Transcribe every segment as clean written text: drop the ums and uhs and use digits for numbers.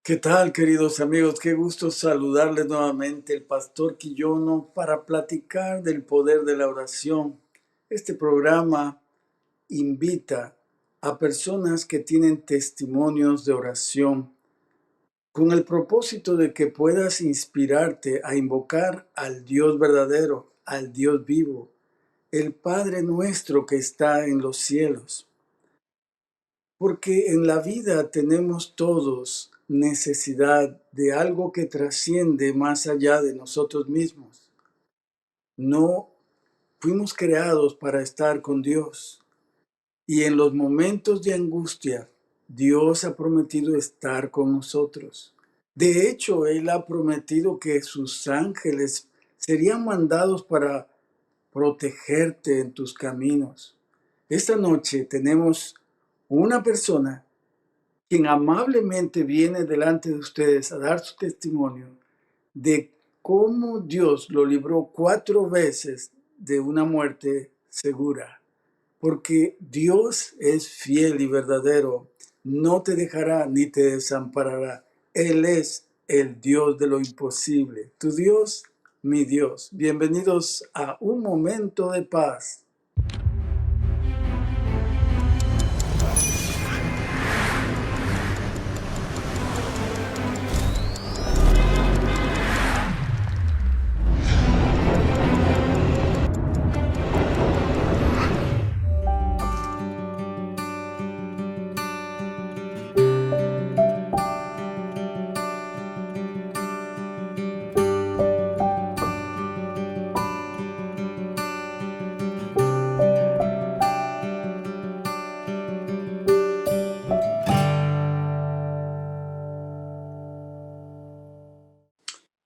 ¿Qué tal, queridos amigos? Qué gusto saludarles nuevamente, el pastor Quillono, para platicar del poder de la oración. Este programa invita a personas que tienen testimonios de oración con el propósito de que puedas inspirarte a invocar al Dios verdadero, al Dios vivo, el Padre nuestro que está en los cielos. Porque en la vida tenemos todos necesidad de algo que trasciende más allá de nosotros mismos. No fuimos creados para estar con Dios. Y en los momentos de angustia, Dios ha prometido estar con nosotros. De hecho, Él ha prometido que sus ángeles serían mandados para protegerte en tus caminos. Esta noche tenemos una persona quien amablemente viene delante de ustedes a dar su testimonio de cómo Dios lo libró 4 veces de una muerte segura. Porque Dios es fiel y verdadero, no te dejará ni te desamparará. Él es el Dios de lo imposible. Tu Dios, mi Dios. Bienvenidos a Un Momento de Paz.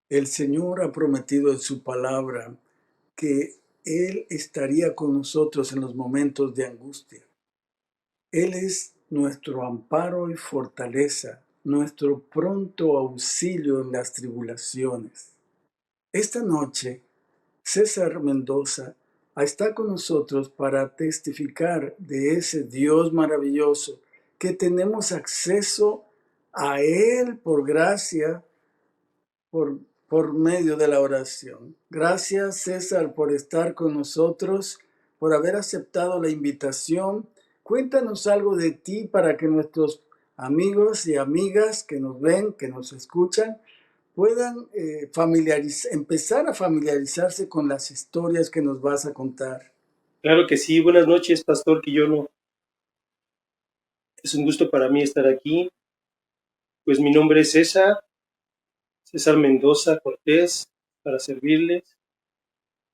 El Señor ha prometido en su palabra que Él estaría con nosotros en los momentos de angustia. Él es nuestro amparo y fortaleza, nuestro pronto auxilio en las tribulaciones. Esta noche, César Mendoza está con nosotros para testificar de ese Dios maravilloso que tenemos acceso a Él por gracia, por medio de la oración. Gracias, César, por estar con nosotros, por haber aceptado la invitación. Cuéntanos algo de ti para que nuestros amigos y amigas que nos ven, que nos escuchan, puedan empezar a familiarizarse con las historias que nos vas a contar. Claro que sí. Buenas noches, Pastor Quillono. Es un gusto para mí estar aquí. Pues mi nombre es César Mendoza Cortés, para servirles.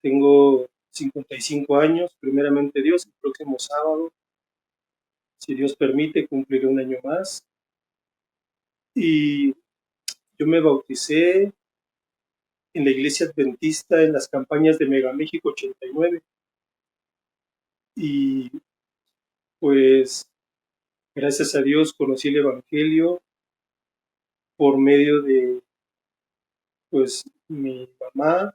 Tengo 55 años, primeramente Dios, el próximo sábado, si Dios permite, cumpliré un año más. Y yo me bauticé en la iglesia adventista en las campañas de Mega México 89. Y pues, gracias a Dios, conocí el Evangelio por medio de, pues, mi mamá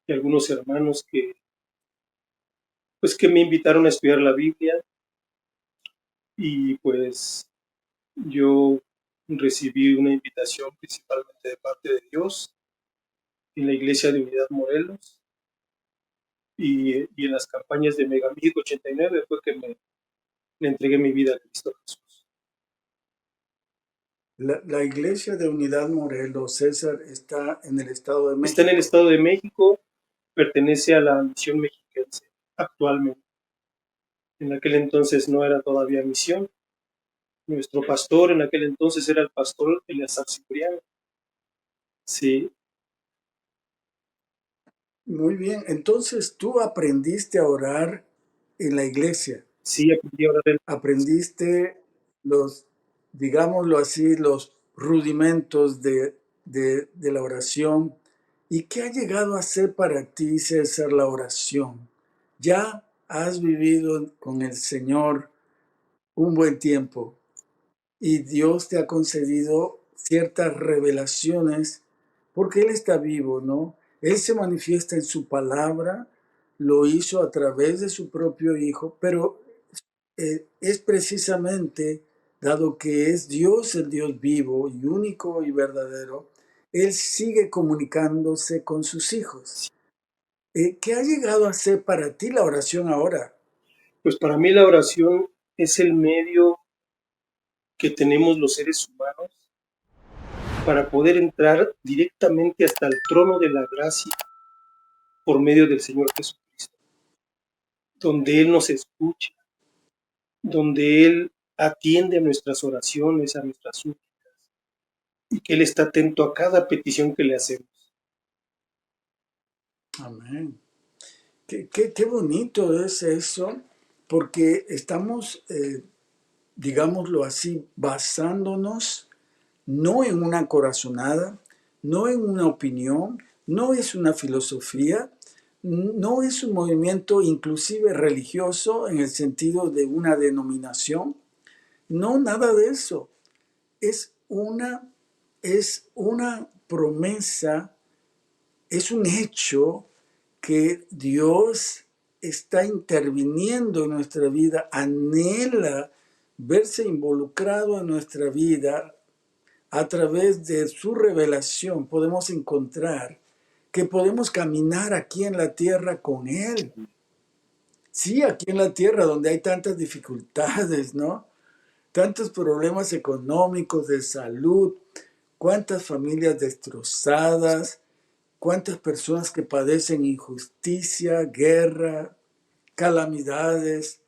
y algunos hermanos que me invitaron a estudiar la Biblia, y pues yo recibí una invitación principalmente de parte de Dios en la iglesia de Unidad Morelos, y en las campañas de Mega México 89 fue que le entregué mi vida a Cristo Jesús. La iglesia de Unidad Morelos, César, está en el Estado de México. Está en el Estado de México, pertenece a la misión mexiquense actualmente. En aquel entonces no era todavía misión. Nuestro pastor en aquel entonces era el pastor Eleazar Cipriano. Sí. Muy bien, entonces tú aprendiste a orar en la iglesia. Sí, aprendí a orar en la iglesia. Aprendiste los, digámoslo así, los rudimentos de la oración. ¿Y qué ha llegado a ser para ti, César, la oración? Ya has vivido con el Señor un buen tiempo y Dios te ha concedido ciertas revelaciones porque Él está vivo, ¿no? Él se manifiesta en su palabra, lo hizo a través de su propio Hijo, pero es precisamente dado que es Dios el Dios vivo y único y verdadero, Él sigue comunicándose con sus hijos. ¿Qué ha llegado a ser para ti la oración ahora? Pues para mí la oración es el medio que tenemos los seres humanos para poder entrar directamente hasta el trono de la gracia por medio del Señor Jesucristo, donde Él nos escucha, donde Él atiende a nuestras oraciones, a nuestras súplicas, y que Él está atento a cada petición que le hacemos. Amén. Qué bonito es eso, porque estamos, digámoslo así, basándonos no en una corazonada, no en una opinión, no es una filosofía, no es un movimiento inclusive religioso en el sentido de una denominación, no, nada de eso. Es es una promesa, es un hecho que Dios está interviniendo en nuestra vida, anhela verse involucrado en nuestra vida a través de su revelación. Podemos encontrar que podemos caminar aquí en la tierra con Él. Sí, aquí en la tierra donde hay tantas dificultades, ¿no? Tantos problemas económicos, de salud, cuántas familias destrozadas, cuántas personas que padecen injusticia, guerra, calamidades,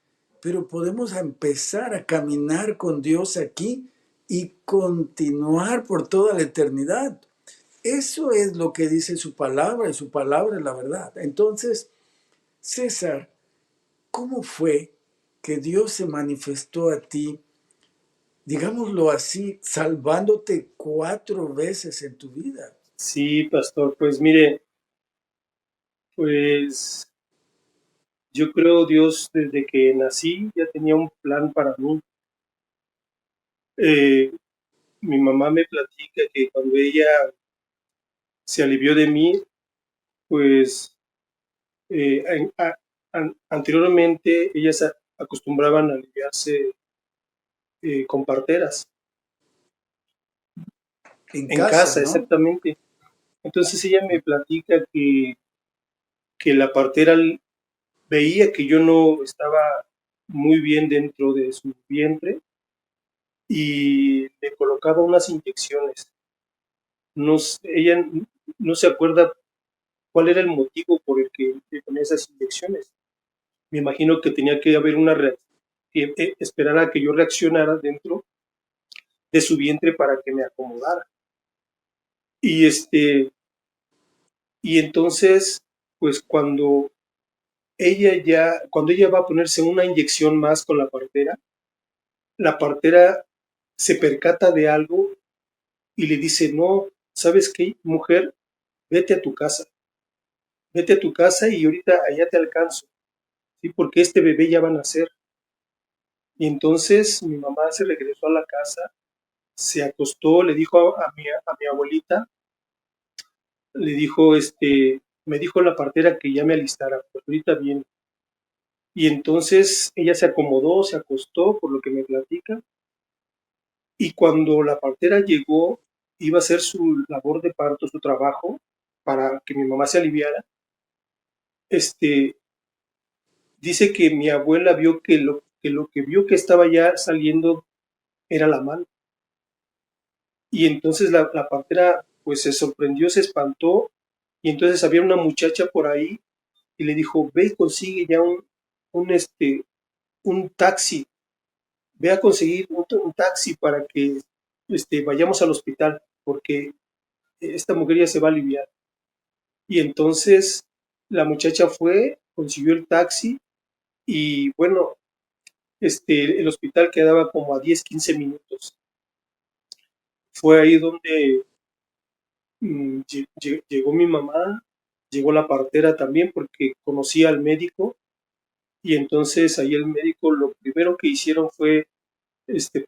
pero podemos empezar a caminar con Dios aquí y continuar por toda la eternidad. Eso es lo que dice su palabra y su palabra es la verdad. Entonces, César, ¿cómo fue que Dios se manifestó a ti, digámoslo así, salvándote 4 veces en tu vida? Sí, pastor, pues mire, pues yo creo Dios desde que nací ya tenía un plan para mí. Eh, Mi mamá me platica que cuando ella se alivió de mí, pues anteriormente ellas acostumbraban a aliviarse con parteras En en casa, casa, ¿no? exactamente. Entonces ella me platica que la partera veía que yo no estaba muy bien dentro de su vientre y le colocaba unas inyecciones. No, ella no se acuerda cuál era el motivo por el que le ponía esas inyecciones. Me imagino que tenía que haber una reacción, que esperar a que yo reaccionara dentro de su vientre para que me acomodara. Y y entonces, pues cuando ella va a ponerse una inyección más con la partera se percata de algo y le dice, no, ¿sabes qué, mujer? Vete a tu casa, vete a tu casa y ahorita allá te alcanzo, ¿sí? Porque este bebé ya va a nacer. Y entonces mi mamá se regresó a la casa, se acostó, le dijo a mi abuelita, le dijo, me dijo la partera que ya me alistara, pues ahorita viene. Y entonces ella se acomodó, se acostó, por lo que me platica, y cuando la partera llegó, iba a hacer su labor de parto, su trabajo, para que mi mamá se aliviara, este, dice que mi abuela vio que lo que vio que estaba ya saliendo era la mano. Y entonces la partera pues se sorprendió, se espantó, y entonces había una muchacha por ahí y le dijo, ve y consigue ya un, un taxi, ve a conseguir un taxi para que vayamos al hospital, porque esta mujer ya se va a aliviar. Y entonces la muchacha fue, consiguió el taxi y bueno, el hospital quedaba como a 10 15 minutos. Fue ahí donde llegó mi mamá, llegó la partera también porque conocía al médico y entonces ahí el médico lo primero que hicieron fue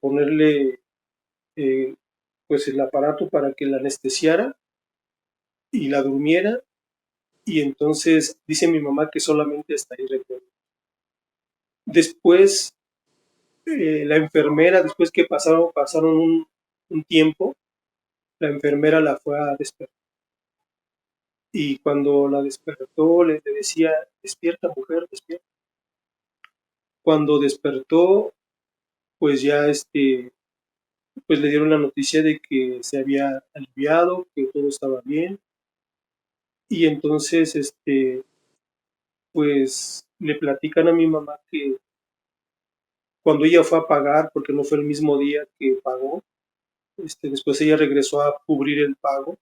ponerle eh, pues el aparato para que la anestesiara y la durmiera y entonces dice mi mamá que solamente hasta ahí recuerdo. Después La enfermera, después que pasaron un tiempo, la enfermera la fue a despertar. Y cuando la despertó, le decía, despierta mujer, despierta. Cuando despertó, pues ya pues le dieron la noticia de que se había aliviado, que todo estaba bien. Y entonces, pues le platican a mi mamá que cuando ella fue a pagar, porque no fue el mismo día que pagó, después ella regresó a cubrir el pago,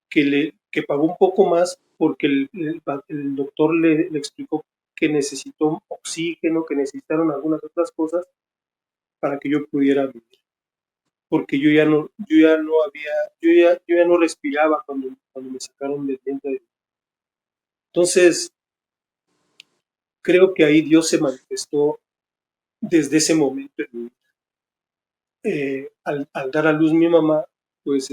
que pagó un poco más porque el doctor le explicó que necesitó oxígeno, que necesitaron algunas otras cosas para que yo pudiera vivir. Porque yo ya no respiraba cuando me sacaron del vientre. Entonces, creo que ahí Dios se manifestó desde ese momento en mi vida. Al dar a luz mi mamá, pues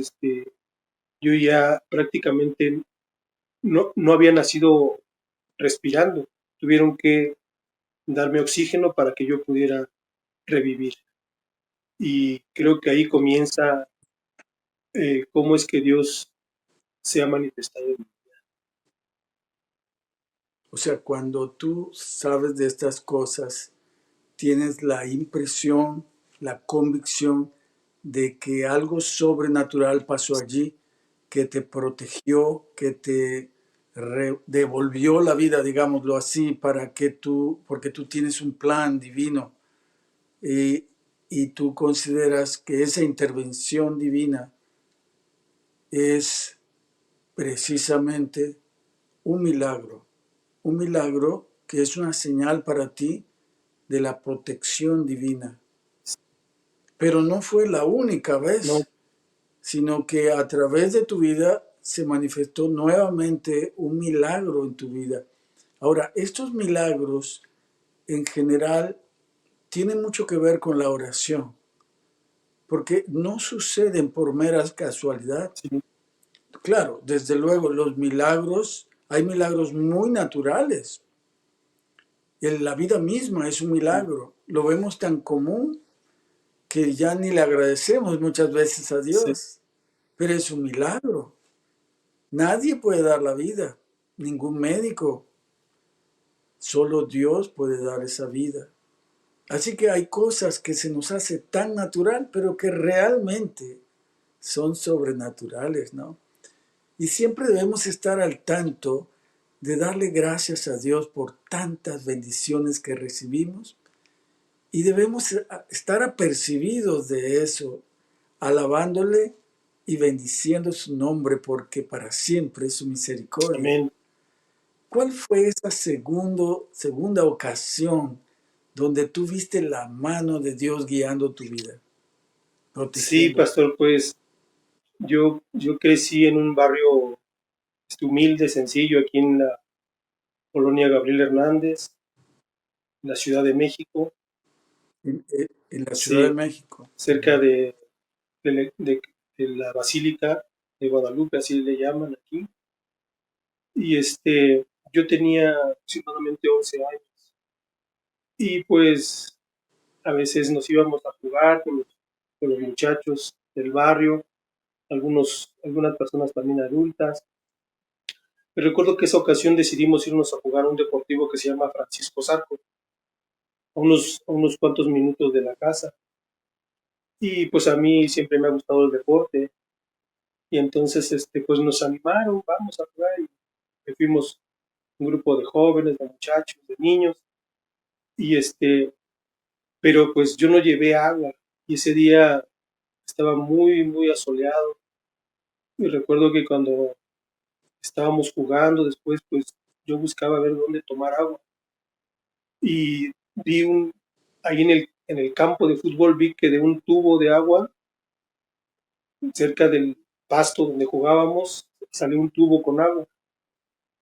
yo ya prácticamente no había nacido respirando. Tuvieron que darme oxígeno para que yo pudiera revivir. Y creo que ahí comienza cómo es que Dios se ha manifestado en mí. O sea, cuando tú sabes de estas cosas, tienes la impresión, la convicción de que algo sobrenatural pasó allí, que te protegió, que te devolvió la vida, digámoslo así, porque tú tienes un plan divino y, y tú consideras que esa intervención divina es precisamente un milagro que es una señal para ti de la protección divina. Pero no fue la única No, vez, sino que a través de tu vida se manifestó nuevamente un milagro en tu vida. Ahora, estos milagros en general tienen mucho que ver con la oración, porque no suceden por mera casualidad. sí, Claro, desde luego, los milagros, hay milagros muy naturales. La vida misma es un sí, milagro. Lo vemos tan común que ya ni le agradecemos muchas veces a sí, Dios, pero es un milagro. Nadie puede dar la vida, ningún médico, solo Dios puede dar esa vida. Así que hay cosas que se nos hace tan natural, pero que realmente son sobrenaturales, ¿no? Y siempre debemos estar al tanto de darle gracias a Dios por tantas bendiciones que recibimos y debemos estar apercibidos de eso, alabándole y bendiciendo su nombre porque para siempre es su misericordia. amén. ¿Cuál fue esa segunda ocasión donde tú viste la mano de Dios guiando tu vida, Sí, protegiéndote? pastor, pues yo crecí en un barrio humilde, sencillo, aquí en la colonia Gabriel Hernández, en la Ciudad de México, En la Ciudad de sí, México. cerca de la Basílica de Guadalupe, así le llaman aquí. Y yo tenía aproximadamente 11 años. Y pues a veces nos íbamos a jugar con los muchachos del barrio, algunas personas también adultas. Me recuerdo que esa ocasión decidimos irnos a jugar a un deportivo que se llama Francisco Zarco, a unos cuantos minutos de la casa. Y pues a mí siempre me ha gustado el deporte. Y entonces pues nos animaron, vamos a jugar. Y fuimos un grupo de jóvenes, de muchachos, de niños. Y pero pues yo no llevé agua. Y ese día estaba muy, muy asoleado. Y recuerdo que cuando estábamos jugando después, pues yo buscaba ver dónde tomar agua. Y vi ahí en el campo de fútbol, vi que de un tubo de agua, cerca del pasto donde jugábamos, salió un tubo con agua.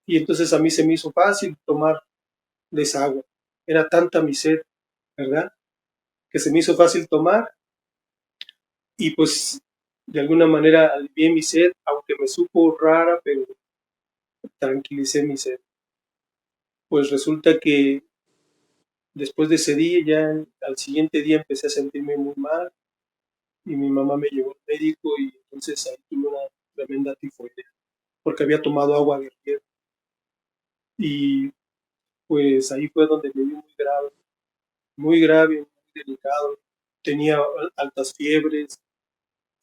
Y entonces a mí se me hizo fácil tomar de esa agua. Era tanta mi sed, ¿verdad? Que se me hizo fácil tomar y pues de alguna manera alivié mi sed, aunque me supo rara, pero tranquilicé mi sed. Pues resulta que Después de ese día, ya al siguiente día empecé a sentirme muy mal y mi mamá me llevó al médico y entonces ahí tuve una tremenda tifoidea porque había tomado agua de riego y pues ahí fue donde me dio muy grave, muy delicado. Tenía altas fiebres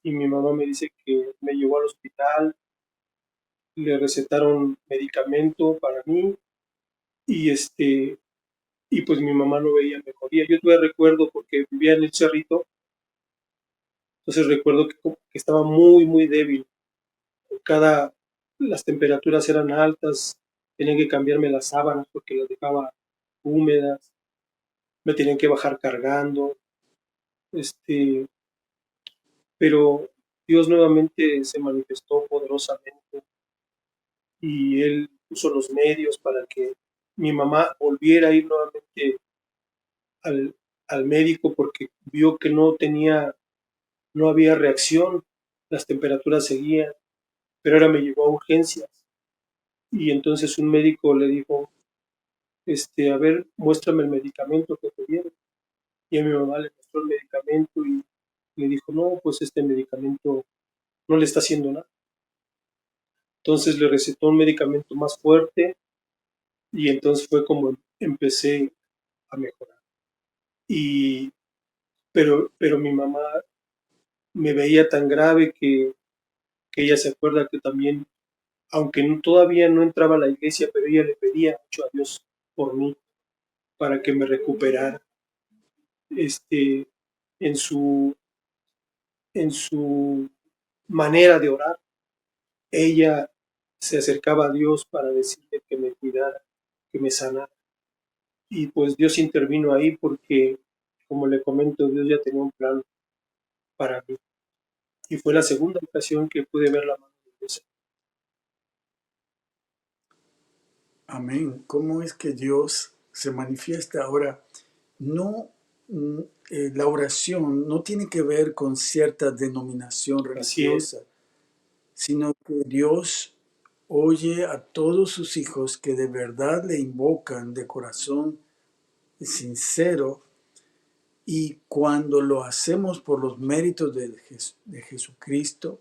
y mi mamá me dice que me llevó al hospital, le recetaron medicamento para mí y y pues mi mamá no veía mejoría. Yo todavía recuerdo porque vivía en el Cerrito, entonces recuerdo que estaba muy débil. Cada, las temperaturas eran altas, tenían que cambiarme las sábanas porque las dejaba húmedas, me tenían que bajar cargando, este, pero Dios nuevamente se manifestó poderosamente y Él puso los medios para que mi mamá volviera a ir nuevamente al, al médico porque vio que no había reacción, las temperaturas seguían, pero ahora me llevó a urgencias y entonces un médico le dijo, a ver, muéstrame el medicamento que te dieron. Y a mi mamá le mostró el medicamento y le dijo, no, pues este medicamento no le está haciendo nada. Entonces le recetó un medicamento más fuerte y entonces fue como empecé a mejorar. Y, pero mi mamá me veía tan grave que ella se acuerda que también, aunque todavía no entraba a la iglesia, pero ella le pedía mucho a Dios por mí, para que me recuperara. En su, en su manera de orar, ella se acercaba a Dios para decirle que me cuidara, que me sanara. Y pues Dios intervino ahí porque, como le comento, Dios ya tenía un plan para mí. Y fue la segunda ocasión que pude ver la mano de Dios. Amén. ¿Cómo es que Dios se manifiesta ahora? No, la oración no tiene que ver con cierta denominación Así es, religiosa, sino que Dios oye a todos sus hijos que de verdad le invocan de corazón sincero, y cuando lo hacemos por los méritos de Jesucristo,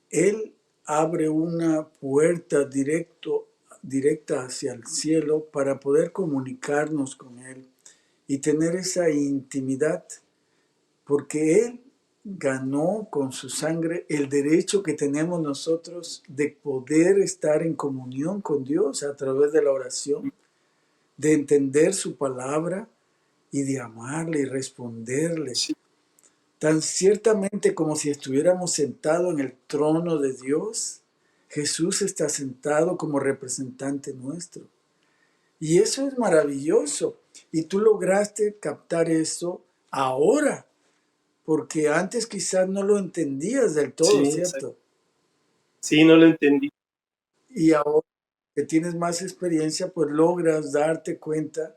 Él abre una puerta directa hacia el cielo para poder comunicarnos con Él y tener esa intimidad, porque Él ganó con su sangre el derecho que tenemos nosotros de poder estar en comunión con Dios a través de la oración, de entender su palabra y de amarle y responderle. sí, Tan ciertamente como si estuviéramos sentados en el trono de Dios, Jesús está sentado como representante nuestro. Y eso es maravilloso. Y tú lograste captar eso ahora, porque antes quizás no lo entendías del todo, sí, exacto. ¿cierto? Sí, no lo entendí. Y ahora que tienes más experiencia, pues logras darte cuenta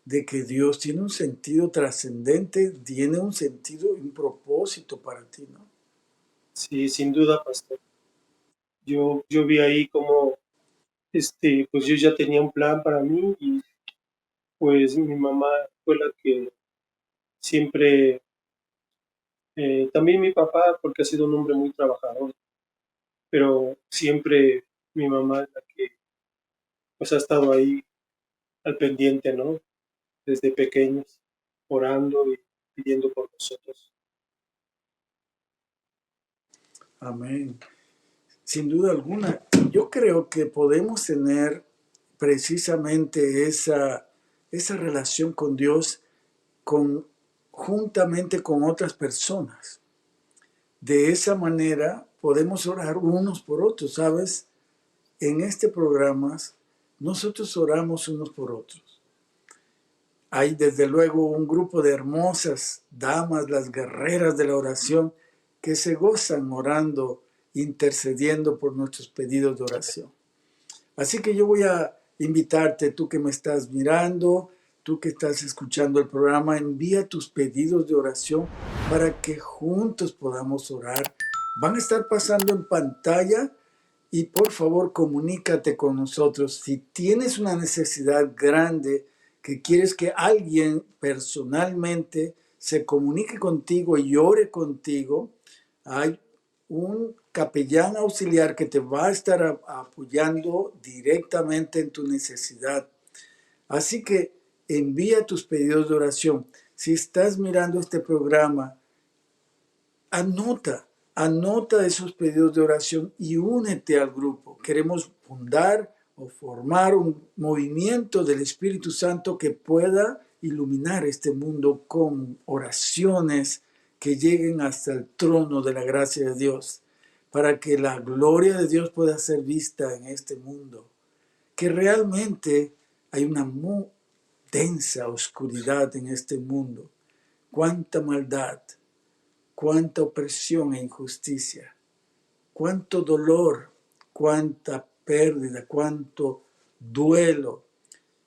de que Dios tiene un sentido trascendente, tiene un sentido, un propósito para ti, ¿no? Sí, sin duda, pastor. Yo vi ahí como, pues yo ya tenía un plan para mí y pues mi mamá fue la que siempre, también mi papá, porque ha sido un hombre muy trabajador, pero siempre mi mamá es la que pues ha estado ahí al pendiente, ¿no? Desde pequeños, orando y pidiendo por nosotros. Amén. Sin duda alguna, yo creo que podemos tener precisamente esa relación con Dios juntamente con otras personas. De esa manera podemos orar unos por otros, ¿sabes? En este programa nosotros oramos unos por otros. Hay desde luego un grupo de hermosas damas, las guerreras de la oración, que se gozan orando, intercediendo por nuestros pedidos de oración. Así que yo voy a invitarte, tú que me estás mirando, tú que estás escuchando el programa, envía tus pedidos de oración para que juntos podamos orar. Van a estar pasando en pantalla y por favor comunícate con nosotros. Si tienes una necesidad grande que quieres que alguien personalmente se comunique contigo y ore contigo, hay un capellán auxiliar que te va a estar apoyando directamente en tu necesidad. Así que envía tus pedidos de oración. Si estás mirando este programa, anota esos pedidos de oración y únete al grupo. Queremos fundar o formar un movimiento del Espíritu Santo que pueda iluminar este mundo con oraciones que lleguen hasta el trono de la gracia de Dios, para que la gloria de Dios pueda ser vista en este mundo, que realmente hay una muy densa oscuridad en este mundo. Cuánta maldad, cuánta opresión e injusticia, cuánto dolor, cuánta pérdida, cuánto duelo.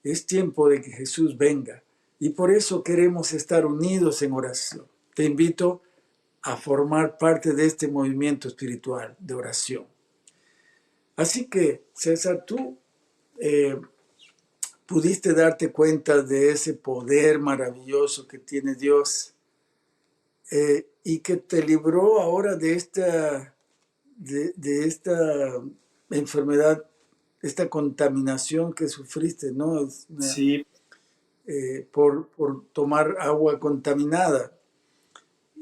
Es tiempo de que Jesús venga y por eso queremos estar unidos en oración. Te invito a formar parte de este movimiento espiritual de oración. Así que, César, tú pudiste darte cuenta de ese poder maravilloso que tiene Dios y que te libró ahora de esta enfermedad, esta contaminación que sufriste, ¿no? Sí, Por tomar agua contaminada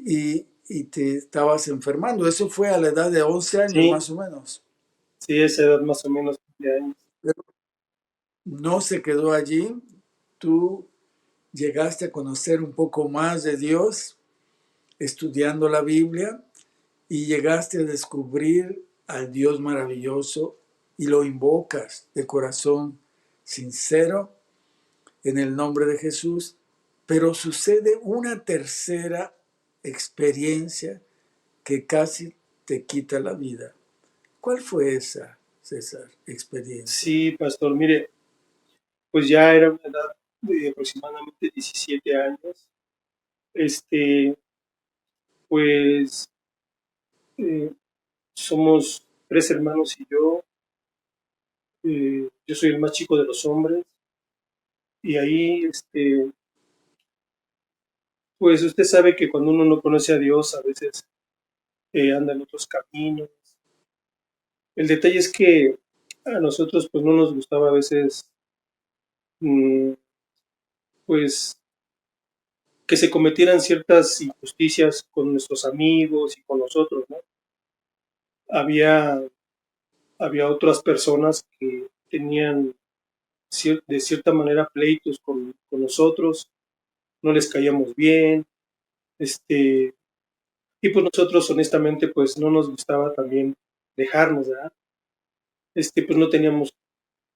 y te estabas enfermando. Eso fue a la edad de 11 años sí, más o menos. sí, esa edad más o menos de años. Pero no se quedó allí. Tú llegaste a conocer un poco más de Dios estudiando la Biblia y llegaste a descubrir al Dios maravilloso y lo invocas de corazón sincero en el nombre de Jesús, pero sucede una tercera experiencia que casi te quita la vida. ¿Cuál fue esa, César, experiencia? Sí, pastor, mire, pues ya era una edad de aproximadamente 17 años. Este, pues eh, somos tres hermanos y yo soy el más chico de los hombres, y ahí, pues usted sabe que cuando uno no conoce a Dios, a veces anda en otros caminos. El detalle es que a nosotros pues no nos gustaba a veces, mm, pues, que se cometieran ciertas injusticias con nuestros amigos y con nosotros, ¿no? Había, había otras personas que tenían de cierta manera pleitos con nosotros, no les caíamos bien, y pues nosotros honestamente pues no nos gustaba también dejarnos, ¿verdad? Pues no teníamos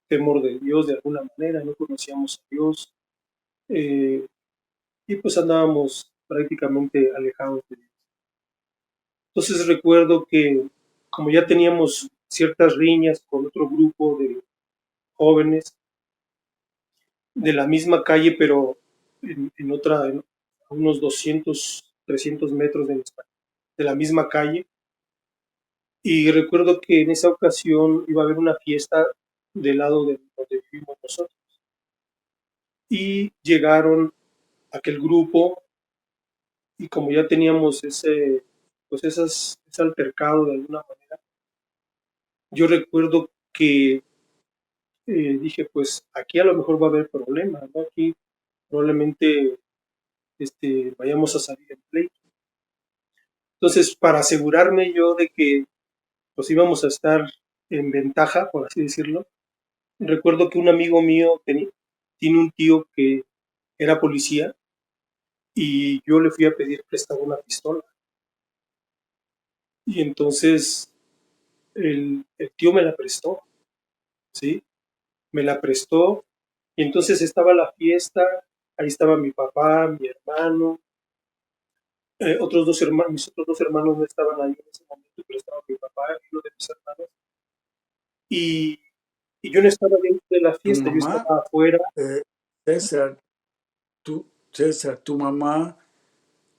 temor de Dios de alguna manera, no conocíamos a Dios, eh, y pues andábamos prácticamente alejados de Dios. Entonces recuerdo que como ya teníamos ciertas riñas con otro grupo de jóvenes de la misma calle, pero en otra, a unos 200, 300 metros de la misma calle, y recuerdo que en esa ocasión iba a haber una fiesta del lado de donde vivimos nosotros, y llegaron aquel grupo, y como ya teníamos pues ese altercado de alguna manera, yo recuerdo que dije, pues aquí a lo mejor va a haber problemas, ¿no? Aquí probablemente vayamos a salir en pleito. Entonces, para asegurarme yo de que pues íbamos a estar en ventaja, por así decirlo, recuerdo que un amigo mío tiene un tío que era policía, y yo le fui a pedir prestado una pistola. Y entonces el tío me la prestó, ¿sí? Me la prestó, y entonces estaba la fiesta, ahí estaba mi papá, mi hermano, mis otros dos hermanos no estaban ahí en ese momento, pero estaba mi papá y uno de mis hermanos, y, y yo no estaba dentro de la Tu fiesta, yo mamá, estaba afuera. eh, César, tu mamá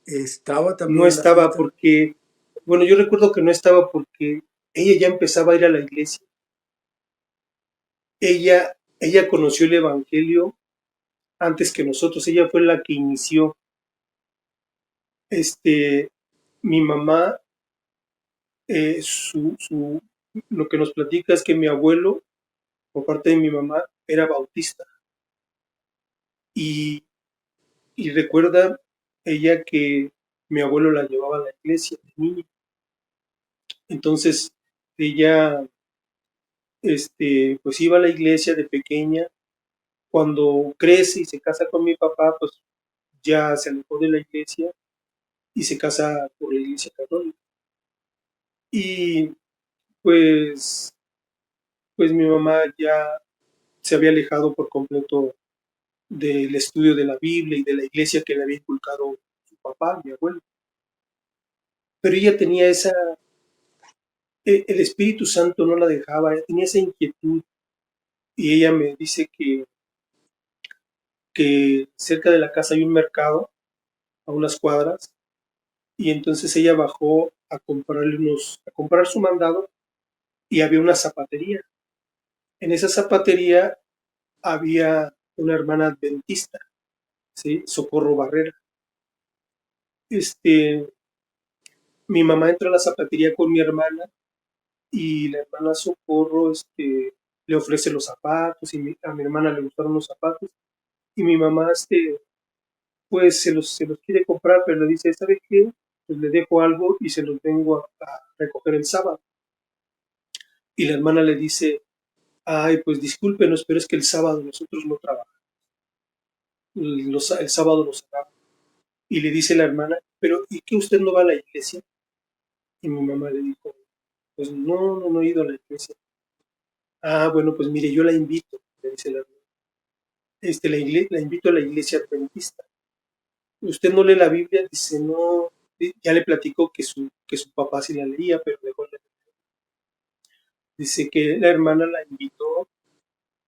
estaba No también en la estaba fiesta. porque, bueno, yo recuerdo que no estaba porque ella ya empezaba a ir a la iglesia. Ella conoció el Evangelio antes que nosotros. Ella fue la que inició. Mi mamá, lo que nos platica es que mi abuelo, por parte de mi mamá, era bautista. Y, y recuerda ella que mi abuelo la llevaba a la iglesia de niña. Entonces, ella, pues iba a la iglesia de pequeña. Cuando crece y se casa con mi papá, pues ya se alejó de la iglesia y se casa por la iglesia católica. Y pues mi mamá ya se había alejado por completo del estudio de la Biblia y de la iglesia que le había inculcado su papá, mi abuelo. Pero ella tenía el Espíritu Santo no la dejaba, tenía esa inquietud. Y ella me dice que cerca de la casa hay un mercado, a unas cuadras, y entonces ella bajó a comprar su mandado, y había una zapatería. En esa zapatería había una hermana adventista, ¿sí? Socorro Barrera. Mi mamá entra a la zapatería con mi hermana y la hermana Socorro le ofrece los zapatos y a mi hermana le gustaron los zapatos y mi mamá pues se los quiere comprar, pero le dice, ¿sabe qué? Pues le dejo algo y se los vengo a recoger el sábado. Y la hermana le dice, ay, pues discúlpenos, pero es que el sábado nosotros no trabajamos. El sábado nos cerramos. Y le dice la hermana, pero ¿y qué usted no va a la iglesia? Y mi mamá le dijo, pues no he ido a la iglesia. Ah, bueno, pues mire, yo la invito, le dice la hermana. La invito a la iglesia adventista. Usted no lee la Biblia, dice, no, ya le platicó que su papá sí la leía, pero dejó de leer. Dice que la hermana la invitó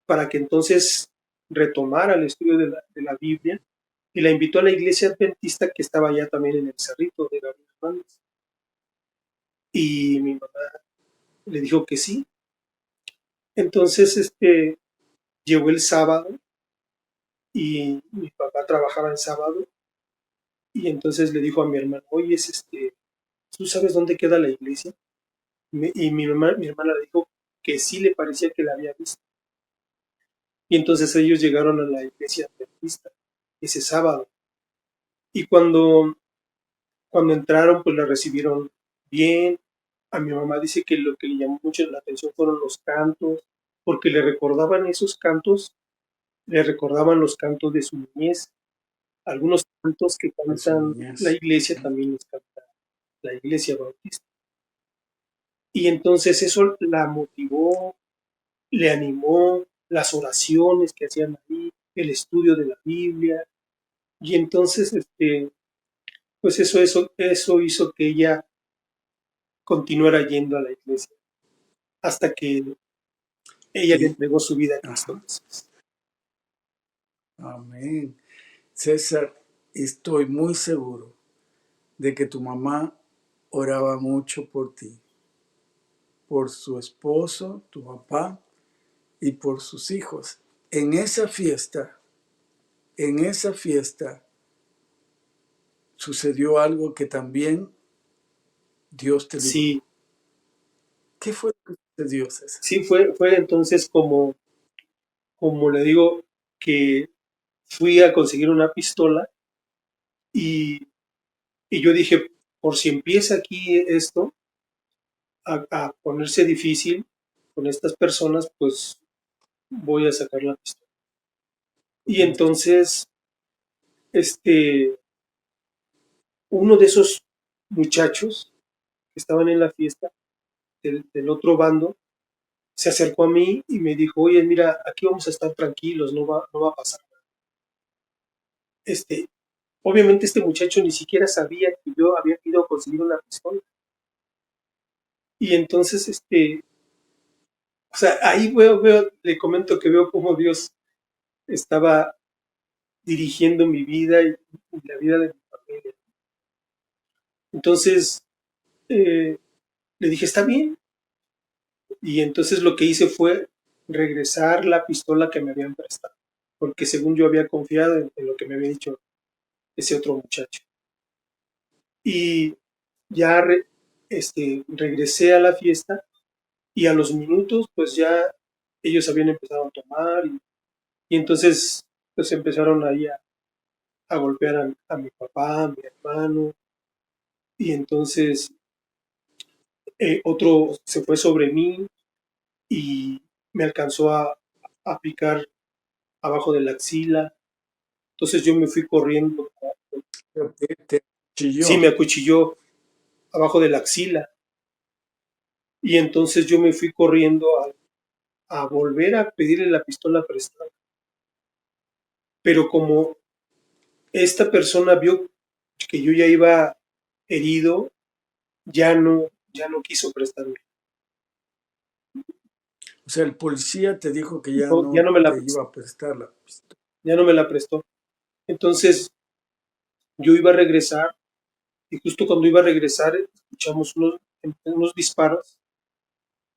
para que entonces retomara el estudio de la Biblia y la invitó a la iglesia adventista que estaba allá también en el Cerrito de Gabriel Hernández. Y mi mamá le dijo que sí. Entonces, llegó el sábado y mi papá trabajaba el sábado y entonces le dijo a mi hermano, oye, ¿tú sabes dónde queda la iglesia? Y mi hermana le dijo que sí le parecía que la había visto. Y entonces ellos llegaron a la iglesia adventista ese sábado. Y cuando entraron, pues la recibieron bien. A mi mamá dice que lo que le llamó mucho la atención fueron los cantos, porque le recordaban esos cantos, le recordaban los cantos de su niñez. Algunos cantos que de su cantan la niñez. iglesia también los canta la iglesia bautista. Y entonces eso la motivó, le animó, las oraciones que hacían ahí, el estudio de la Biblia. Y entonces, pues eso hizo que ella continuara yendo a la iglesia hasta que ella le Y, entregó su vida a Cristo ajá, Jesús. amén. César, estoy muy seguro de que tu mamá oraba mucho por ti, por su esposo, tu papá y por sus hijos. En esa fiesta, en esa fiesta sucedió algo que también Dios te libró. Sí, ¿Qué fue lo que sucedió, César? sí fue entonces como le digo, que fui a conseguir una pistola y, y yo dije, por si empieza aquí esto a ponerse difícil con estas personas, pues voy a sacar la pistola. Y entonces, este, uno de esos muchachos que estaban en la fiesta del otro bando se acercó a mí y me dijo, oye, mira, aquí vamos a estar tranquilos, no va a pasar nada. Obviamente este muchacho ni siquiera sabía que yo había ido a conseguir una pistola. Y entonces, o sea, ahí le comento que veo cómo Dios estaba dirigiendo mi vida y la vida de mi familia. Entonces, le dije, está bien. Y entonces lo que hice fue regresar la pistola que me habían prestado. porque según yo había confiado en lo que me había dicho ese otro muchacho. Y ya regresé a la fiesta y a los minutos pues ya ellos habían empezado a tomar y entonces pues empezaron ahí a golpear a mi papá, a mi hermano y entonces otro se fue sobre mí y me alcanzó a picar abajo de la axila. Entonces yo me fui corriendo. Te Sí, chilló. me acuchilló abajo de la axila. Y entonces yo me fui corriendo a volver a pedirle la pistola prestada. Pero como esta persona vio que yo ya iba herido, ya no quiso prestarme. O sea, el policía te dijo que ya No, ya no no me la te prestó. iba a prestar la pistola. Ya no me la prestó. Entonces yo iba a regresar y justo cuando iba a regresar escuchamos unos disparos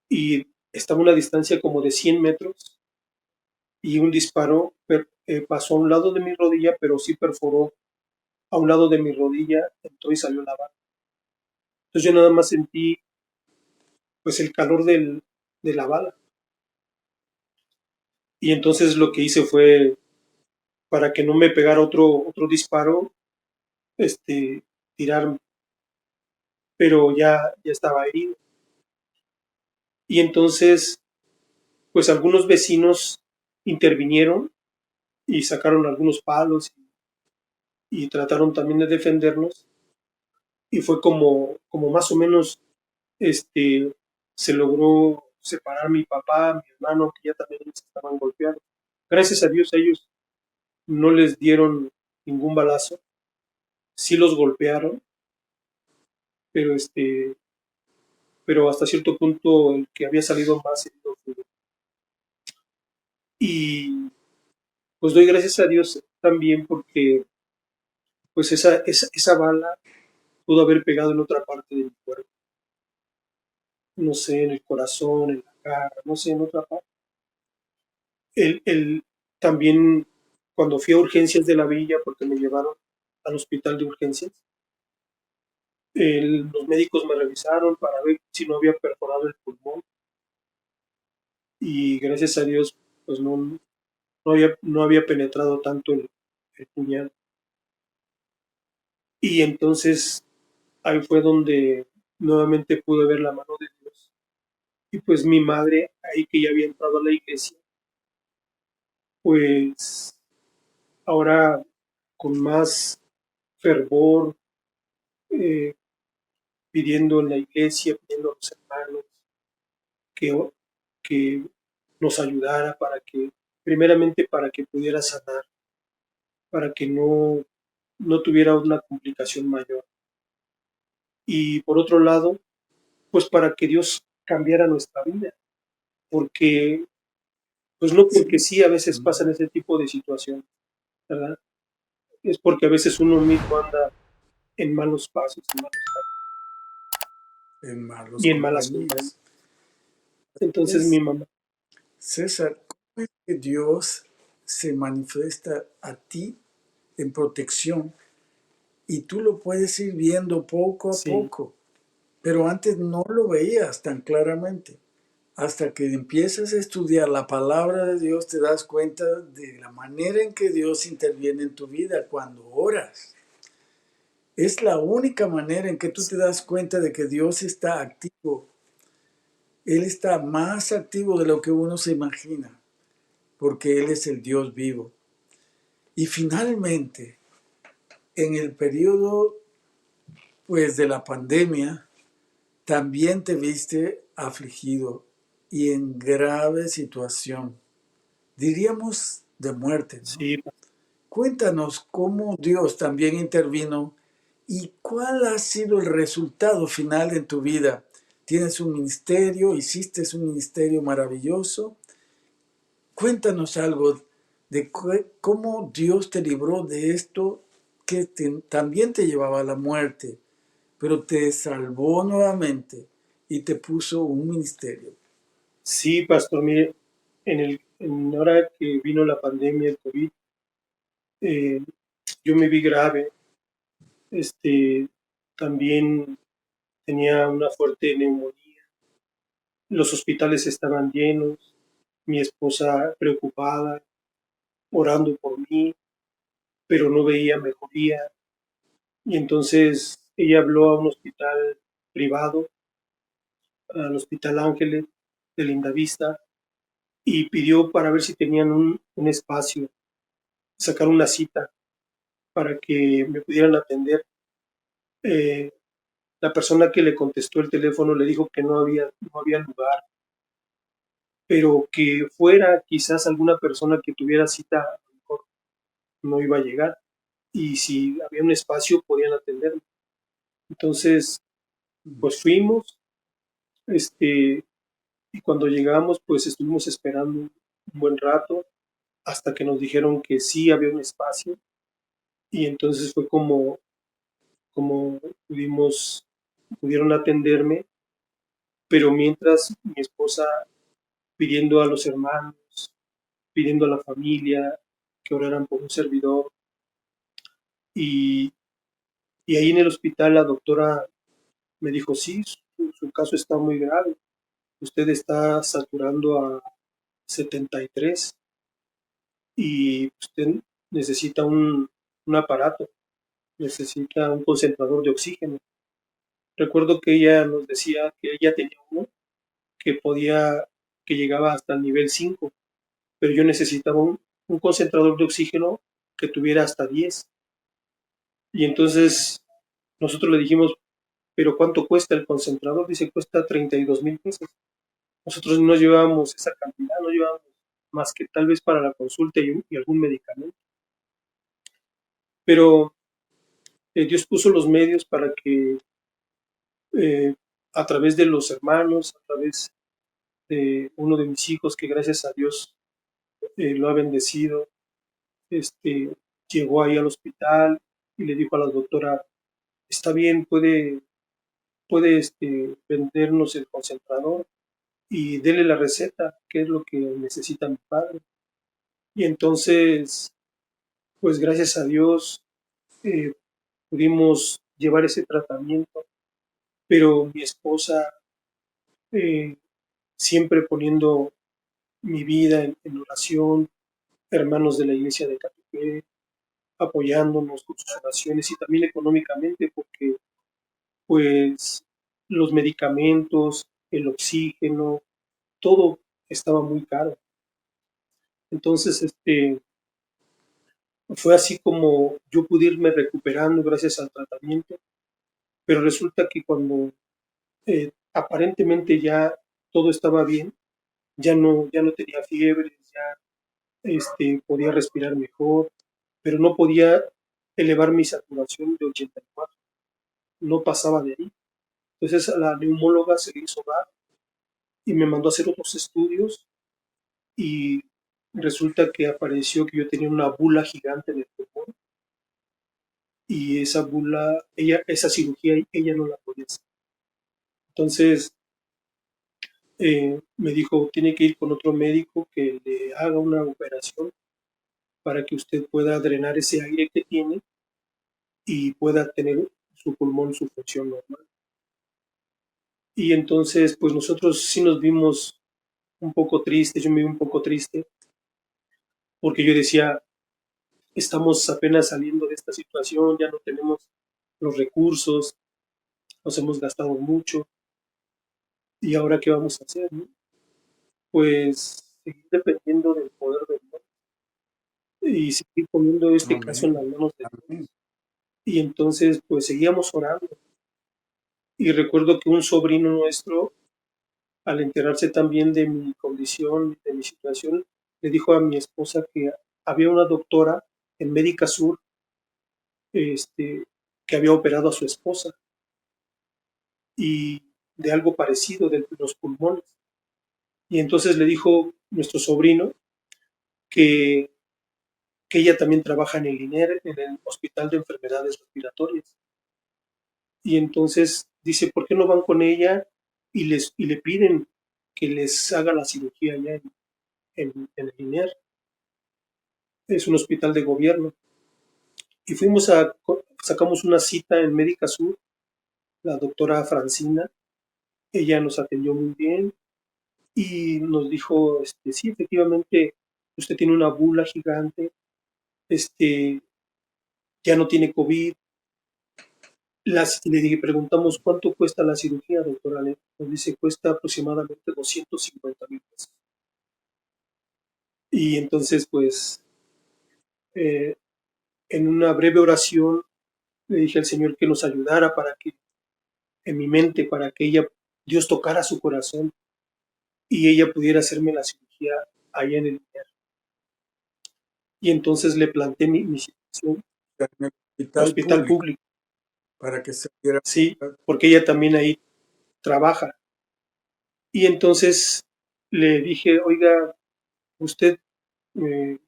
y estaba a una distancia como de 100 metros y un disparo pasó a un lado de mi rodilla, pero sí perforó a un lado de mi rodilla, entró y salió la bala. Entonces yo nada más sentí pues el calor de la bala. Y entonces lo que hice fue, para que no me pegara otro disparo, este, tirarme, pero ya estaba herido. Y entonces, pues algunos vecinos intervinieron y sacaron algunos palos y trataron también de defendernos. Y fue como más o menos se logró separar mi papá, mi hermano, que ya también se estaban golpeando. Gracias a Dios a ellos no les dieron ningún balazo, sí los golpearon, pero pero hasta cierto punto el que había salido más herido fue yo. Y pues doy gracias a Dios también porque pues esa bala pudo haber pegado en otra parte de mi cuerpo, no sé, en el corazón, en la cara, no sé, en otra parte. El, también cuando fui a urgencias de la villa, porque me llevaron al hospital de urgencias, los médicos me revisaron para ver si no había perforado el pulmón y gracias a Dios pues no había penetrado tanto el puñal. Y entonces ahí fue donde nuevamente pude ver la mano de Dios. Y pues mi madre, ahí que ya había entrado a la iglesia, pues ahora con más fervor, eh, pidiendo en la iglesia, pidiendo a los hermanos que, que nos ayudara primeramente para que pudiera sanar, para que no tuviera una complicación mayor. Y por otro lado, pues para que Dios cambiara nuestra vida, porque, pues no porque Sí. sí, a veces pasan ese tipo de situaciones, ¿verdad? Es porque a veces uno mismo anda en malos pasos, en malos pasos En malas y en malas compañías. compañías. Entonces mi Es, mamá, César, ¿cómo es que Dios se manifiesta a ti en protección y tú lo puedes ir viendo poco a sí, poco? Pero antes no lo veías tan claramente. Hasta que empiezas a estudiar la palabra de Dios, te das cuenta de la manera en que Dios interviene en tu vida cuando oras. Es la única manera en que tú te das cuenta de que Dios está activo. Él está más activo de lo que uno se imagina, porque Él es el Dios vivo. Y finalmente, en el periodo pues de la pandemia, también te viste afligido y en grave situación, diríamos de muerte, ¿no? sí, Cuéntanos cómo Dios también intervino y cuál ha sido el resultado final en tu vida. Tienes un ministerio, hiciste un ministerio maravilloso. Cuéntanos algo de cómo Dios te libró de esto que también te llevaba a la muerte, pero te salvó nuevamente y te puso un ministerio. sí, pastor, mire, ahora que vino la pandemia, el COVID, eh, yo me vi grave. También tenía una fuerte neumonía. Los hospitales estaban llenos, mi esposa preocupada, orando por mí, pero no veía mejoría. Y entonces ella habló a un hospital privado, al Hospital Ángeles de Lindavista, y pidió para ver si tenían un espacio, sacar una cita para que me pudieran atender. Eh, la persona que le contestó el teléfono le dijo que no había lugar, pero que fuera quizás alguna persona que tuviera cita, a lo mejor no iba a llegar, y si había un espacio podían atenderme. Entonces, pues fuimos, y cuando llegamos, pues estuvimos esperando un buen rato hasta que nos dijeron que sí había un espacio, y entonces fue como pudieron atenderme, pero mientras mi esposa pidiendo a los hermanos, pidiendo a la familia que oraran por un servidor, y, y ahí en el hospital la doctora me dijo, sí, su caso está muy grave, usted está saturando a 73 y usted necesita un aparato, necesita un concentrador de oxígeno. Recuerdo que ella nos decía que ella tenía uno que que llegaba hasta el nivel 5, pero yo necesitaba un concentrador de oxígeno que tuviera hasta 10. Y entonces nosotros le dijimos, pero ¿cuánto cuesta el concentrador? Dice, cuesta 32,000 pesos. Nosotros no llevábamos esa cantidad, no llevábamos más que tal vez para la consulta y algún medicamento. Pero Dios puso los medios para que a través de los hermanos, a través de uno de mis hijos, que gracias a Dios lo ha bendecido, llegó ahí al hospital y le dijo a la doctora, está bien, puede vendernos el concentrador y dele la receta, que es lo que necesita mi padre. Y entonces, pues gracias a Dios eh, pudimos llevar ese tratamiento, pero mi esposa eh, siempre poniendo mi vida en oración, hermanos de la iglesia de Catepec, apoyándonos con sus oraciones y también económicamente, porque pues los medicamentos, el oxígeno, todo estaba muy caro. Entonces, fue así como yo pude irme recuperando gracias al tratamiento, pero resulta que cuando aparentemente ya todo estaba bien, ya no tenía fiebre, ya podía respirar mejor, pero no podía elevar mi saturación de 84, no pasaba de ahí. Entonces a la neumóloga se le hizo dar y me mandó a hacer otros estudios y resulta que apareció que yo tenía una bula gigante en el pulmón y esa bula, esa cirugía ella no la podía hacer. Entonces me dijo, tiene que ir con otro médico que le haga una operación para que usted pueda drenar ese aire que tiene y pueda tener su pulmón, su función normal. Y entonces, pues nosotros sí nos vimos un poco tristes, yo me vi un poco triste, porque yo decía, estamos apenas saliendo de esta situación, ya no tenemos los recursos, nos hemos gastado mucho, y ahora qué vamos a hacer, ¿no? Pues seguir dependiendo del poder de Dios y seguir poniendo este caso en las Amén. manos de Amén. Dios. Y entonces, pues seguíamos orando. Y recuerdo que un sobrino nuestro, al enterarse también de mi condición, de mi situación, le dijo a mi esposa que había una doctora en Médica Sur que había operado a su esposa y de algo parecido de los pulmones. Y entonces le dijo nuestro sobrino que, que ella también trabaja en el INER, en el Hospital de Enfermedades Respiratorias. Y entonces dice, ¿por qué no van con ella y le piden que les haga la cirugía allá en el INER, es un hospital de gobierno. Y sacamos una cita en Médica Sur, la doctora Francina, ella nos atendió muy bien y nos dijo, sí, efectivamente, usted tiene una bula gigante, ya no tiene COVID. Le dije, preguntamos, ¿cuánto cuesta la cirugía, doctora? Nos dice, cuesta aproximadamente 250,000 pesos. Y entonces, pues, eh, en una breve oración, le dije al Señor que nos ayudara en mi mente, para que Dios tocara su corazón y ella pudiera hacerme la cirugía allá en el INER. Y entonces le planteé mi situación, En el hospital hospital público, público, para que se diera. sí, porque ella también ahí trabaja. Y entonces le dije, oiga, usted, eh,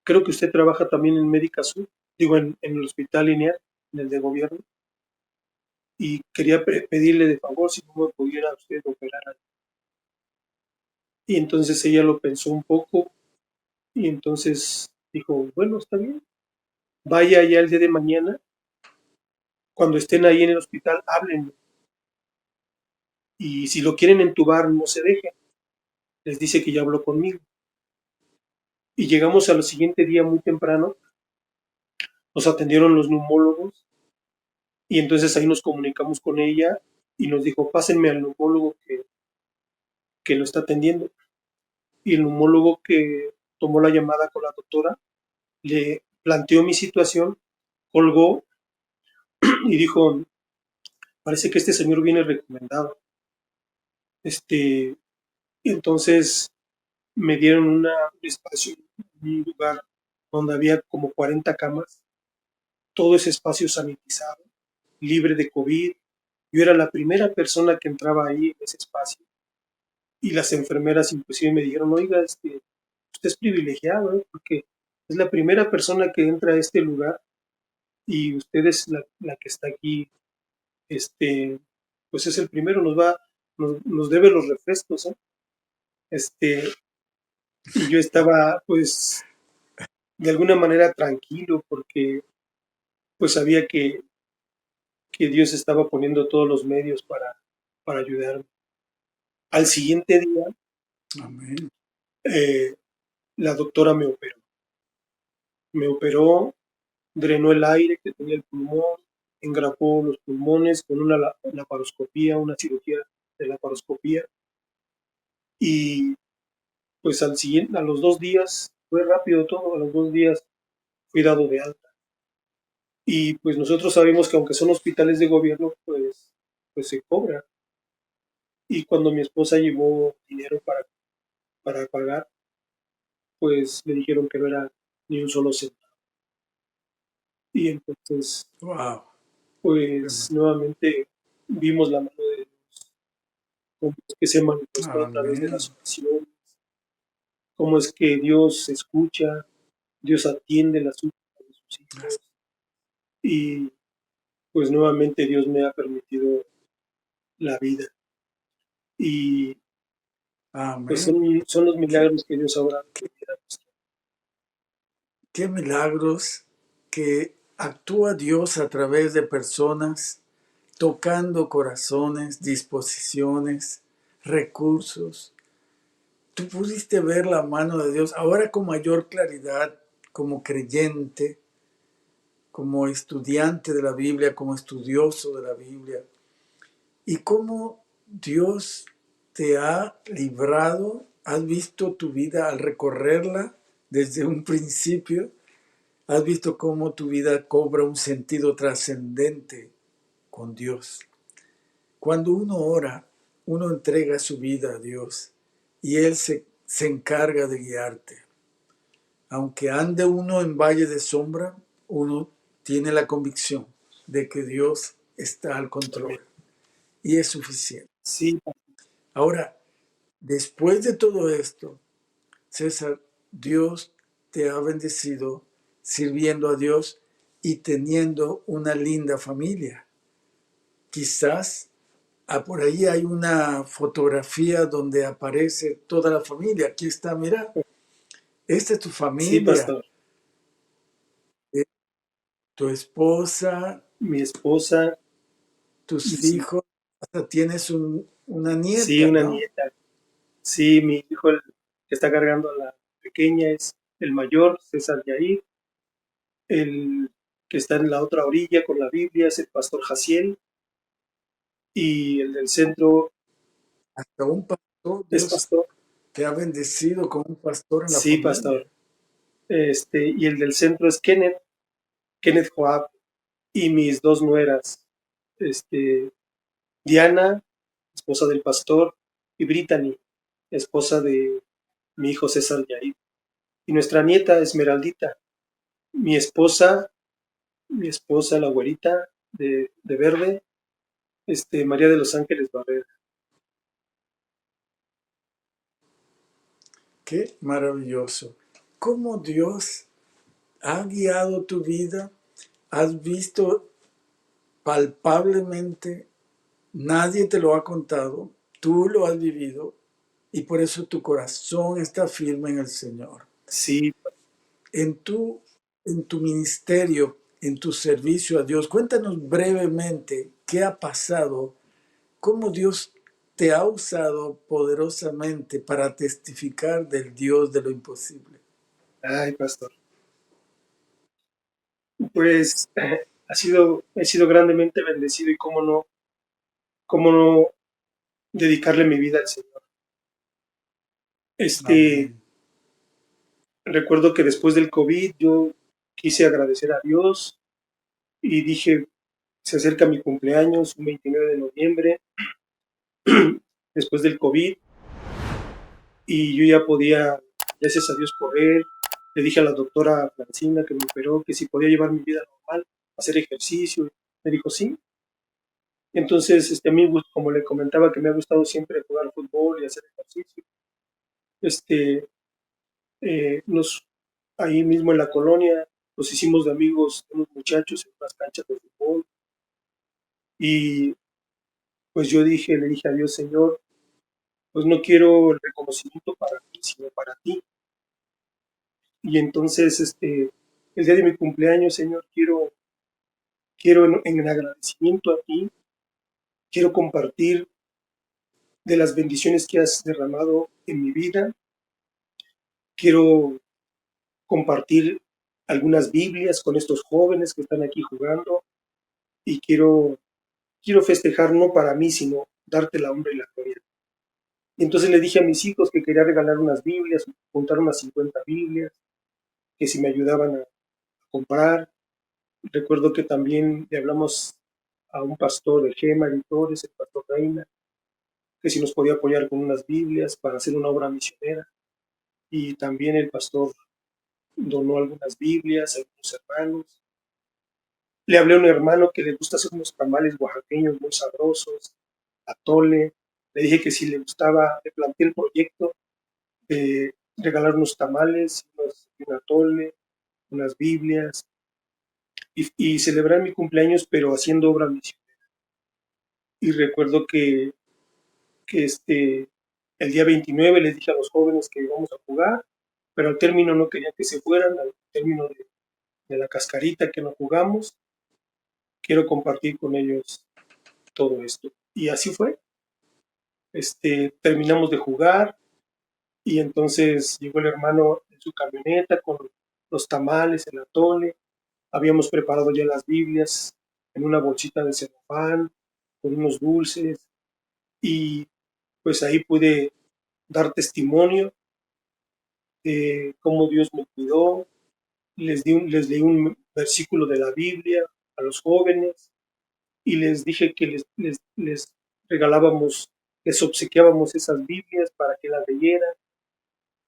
creo que usted trabaja también en Médica Sur, digo, en el hospital lineal, en el de gobierno, y quería pedirle de favor si no me pudiera usted operar ahí. Y entonces ella lo pensó un poco y entonces dijo, bueno, está bien, vaya ya el día de mañana, cuando estén ahí en el hospital, háblenme. Y si lo quieren entubar, no se dejen. Les dice que ya habló conmigo. Y llegamos al siguiente día muy temprano, nos atendieron los neumólogos y entonces ahí nos comunicamos con ella y nos dijo, pásenme al neumólogo que lo está atendiendo. Y el neumólogo que tomó la llamada con la doctora le planteó mi situación, colgó y dijo, parece que este señor viene recomendado. Entonces me dieron un espacio, un lugar donde había como 40 camas, todo ese espacio sanitizado, libre de COVID. Yo era la primera persona que entraba ahí en ese espacio y las enfermeras inclusive me dijeron, oiga, usted es privilegiado, ¿eh? Porque es la primera persona que entra a este lugar y usted es la que está aquí, pues es el primero, nos debe los refrescos, ¿eh? Y yo estaba pues de alguna manera tranquilo porque pues sabía que Dios estaba poniendo todos los medios para ayudarme. Al siguiente día, Amén. la doctora me operó, drenó el aire que tenía el pulmón, engrapó los pulmones con una laparoscopía, una cirugía de laparoscopía, y pues a los 2 días, fue rápido todo, a los 2 días fui dado de alta. Y pues nosotros sabemos que aunque son hospitales de gobierno, pues se cobra. Y cuando mi esposa llevó dinero para pagar, pues le dijeron que no era ni un solo centavo. Y entonces, Wow. pues nuevamente vimos la mano de Dios, cómo es que se manifestó a través de Amén. las oraciones, cómo es que Dios escucha, Dios atiende las súplicas de sus hijos. Y pues nuevamente Dios me ha permitido la vida. Y pues Amén. son los milagros que Dios ahora quiere. Qué milagros que actúa Dios a través de personas, tocando corazones, disposiciones, recursos. Tú pudiste ver la mano de Dios ahora con mayor claridad, como creyente, como estudiante de la Biblia, como estudioso de la Biblia, y cómo Dios te ha librado. Has visto tu vida al recorrerla desde un principio. Has visto cómo tu vida cobra un sentido trascendente con Dios. Cuando uno ora, uno entrega su vida a Dios y Él se encarga de guiarte. Aunque ande uno en valle de sombra, uno tiene la convicción de que Dios está al control y es suficiente. Sí, Ahora, después de todo esto, César, Dios te ha bendecido sirviendo a Dios y teniendo una linda familia. Quizás por ahí hay una fotografía donde aparece toda la familia. Aquí está, mira, esta es tu Sí, familia, pastor. eh, tu esposa, Mi esposa, tus mis hijos, hasta tienes una sí, nieta, una ¿no? nieta. Sí, mi hijo, el que está cargando a la pequeña, es el mayor, César Yair. El que está en la otra orilla con la Biblia es el pastor Jaciel. Y el del centro Hasta un pastor, es Dios pastor. te ha bendecido con un pastor en la Sí, familia. pastor. Y el del centro es Kenneth Joab, y mis dos nueras, este, Diana, esposa del pastor, y Brittany, esposa de mi hijo César Yair. Y nuestra nieta Esmeraldita, mi esposa, la güerita de verde, María de los Ángeles Barrera. Qué maravilloso. ¿Cómo Dios ha guiado tu vida? ¿Has visto palpablemente? Nadie te lo ha contado, tú lo has vivido y por eso tu corazón está firme en el Señor. Sí, En tu, en tu ministerio, en tu servicio a Dios, cuéntanos brevemente qué ha pasado, cómo Dios te ha usado poderosamente para testificar del Dios de lo imposible. ay, pastor. Pues he sido grandemente bendecido y cómo no dedicarle mi vida al Señor. Este, Amén. Recuerdo que después del COVID yo quise agradecer a Dios y dije, se acerca mi cumpleaños, un 29 de noviembre, después del COVID, y yo ya podía, gracias a Dios por él, le dije a la doctora Francina que me operó que si podía llevar mi vida normal, hacer ejercicio. Me dijo sí. Entonces, a mí, como le comentaba, que me ha gustado siempre jugar fútbol y hacer ejercicio. Este, nos, Ahí mismo en la colonia, nos hicimos de amigos, unos muchachos en unas canchas de fútbol. Y pues le dije a Dios, Señor, pues no quiero el reconocimiento para mí, sino para ti. Y entonces, el día de mi cumpleaños, Señor, quiero en agradecimiento a ti, quiero compartir de las bendiciones que has derramado en mi vida. Quiero compartir algunas Biblias con estos jóvenes que están aquí jugando y quiero festejar no para mí, sino darte la honra y la gloria. Y entonces le dije a mis hijos que quería regalar unas Biblias, juntar unas 50 Biblias, que si me ayudaban a comprar. Recuerdo que también le hablamos a un pastor de Gema Editores, el pastor Reina, que si nos podía apoyar con unas Biblias para hacer una obra misionera. Y también el pastor donó algunas Biblias a algunos hermanos. Le hablé a un hermano que le gusta hacer unos tamales oaxaqueños muy sabrosos, atole. Le dije que si le gustaba, le planteé el proyecto de regalar unos tamales, un atole, unas Biblias y celebrar mi cumpleaños, pero haciendo obra misionera. Y recuerdo que el día 29 les dije a los jóvenes que íbamos a jugar, pero al término no querían que se fueran, al término de la cascarita que no jugamos, quiero compartir con ellos todo esto. Y así fue. Terminamos de jugar y entonces llegó el hermano en su camioneta con los tamales, el atole. Habíamos preparado ya las Biblias en una bolsita de celofán, con unos dulces, y pues ahí pude dar testimonio de cómo Dios me cuidó. Les leí un versículo de la Biblia a los jóvenes y les dije que les regalábamos, les obsequiábamos esas Biblias para que las leyeran,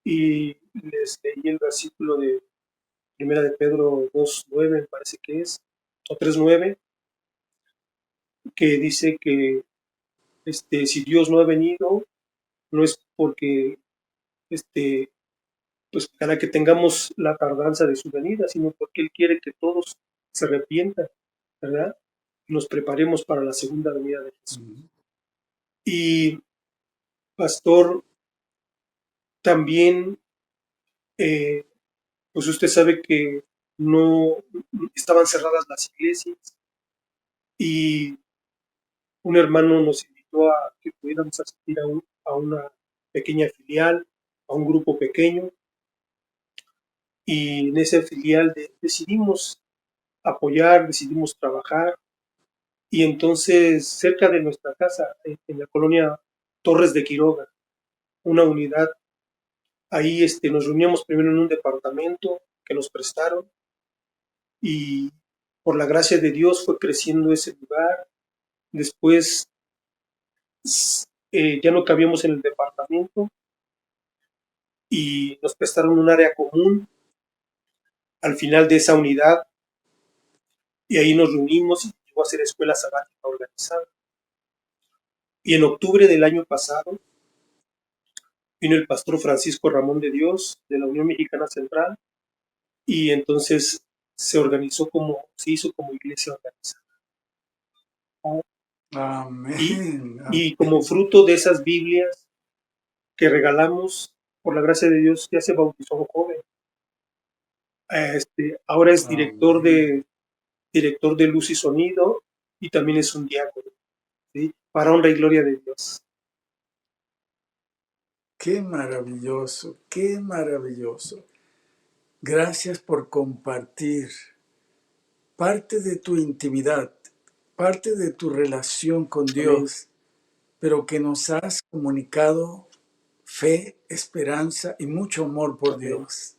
y les leí el versículo de Primera de Pedro 2:9, me parece que es, o 3:9, que dice que si Dios no ha venido, no es porque este, pues para que tengamos la tardanza de su venida, sino porque Él quiere que todos se arrepientan, ¿verdad? Y nos preparemos para la segunda venida de Jesús. Y pastor, también, pues usted sabe que no estaban cerradas las iglesias y un hermano nos invitó a que pudiéramos asistir a una pequeña filial, a un grupo pequeño, y en esa filial decidimos apoyar, decidimos trabajar, y entonces cerca de nuestra casa, en la colonia Torres de Quiroga, una unidad, ahí nos reuníamos primero en un departamento que nos prestaron, y por la gracia de Dios fue creciendo ese lugar. Después ya no cabíamos en el departamento y nos prestaron un área común al final de esa unidad, y ahí nos reunimos y llegó a ser escuela sabática organizada. Y en octubre del año pasado vino el pastor Francisco Ramón de Dios de la Unión Mexicana Central, y entonces se hizo como iglesia organizada. Amén. Y como fruto de esas Biblias que regalamos, por la gracia de Dios, ya se bautizó un joven. Ahora es director de luz y sonido, y también es un diácono, ¿sí? Para honra y gloria de Dios. Qué maravilloso, qué maravilloso. Gracias por compartir parte de tu intimidad, parte de tu relación con Amén. Dios, pero que nos has comunicado fe, esperanza y mucho amor por Amén. Dios.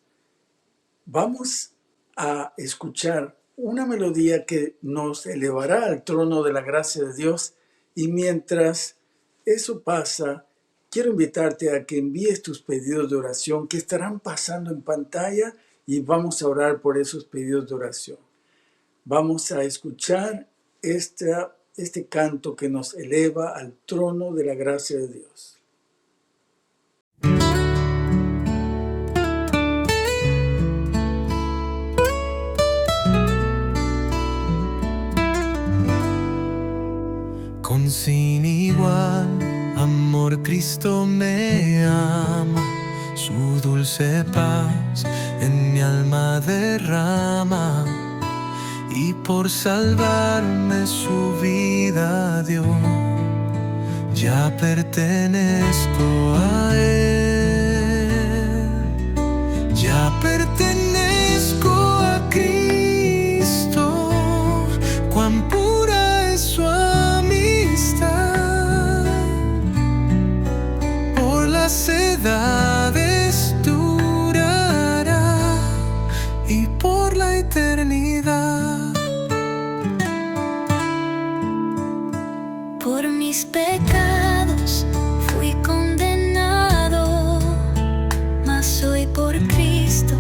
Vamos a escuchar una melodía que nos elevará al trono de la gracia de Dios, y mientras eso pasa, quiero invitarte a que envíes tus pedidos de oración que estarán pasando en pantalla, y vamos a orar por esos pedidos de oración. Vamos a escuchar este canto que nos eleva al trono de la gracia de Dios. Con sin igual amor Cristo me ama, su dulce paz en mi alma derrama, y por salvarme su vida dio. Ya pertenezco a Él, ya pertenezco a Cristo. Cuán pura es su amistad, por las edades durará y por la eternidad. Por mis pecados fui condenado, mas hoy por Cristo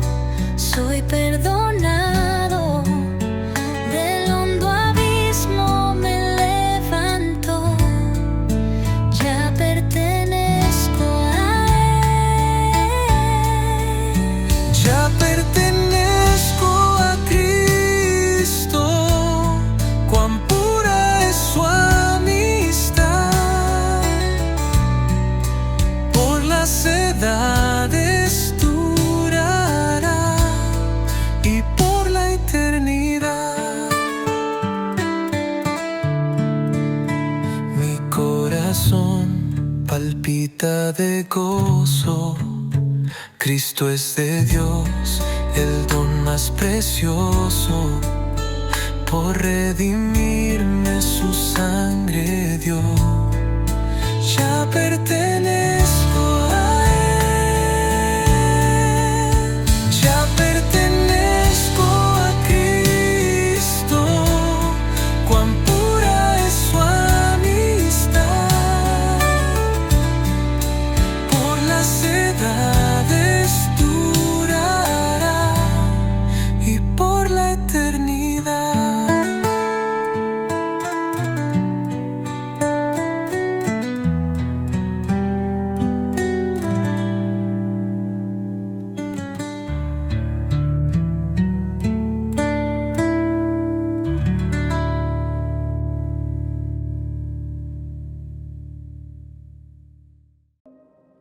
soy perdonado. Del hondo abismo me levantó, ya pertenezco a Él. Ya pertenezco a Cristo, cuán pura es su amistad, por las edades durará y por la eternidad. Mi corazón palpita de gozo, Cristo es de Dios, el don más precioso. Por redimirme su sangre dio. Ya pertenezco a Él, ya pertenezco a Cristo. Cuán pura es su amistad, por las edades durará y por la eternidad.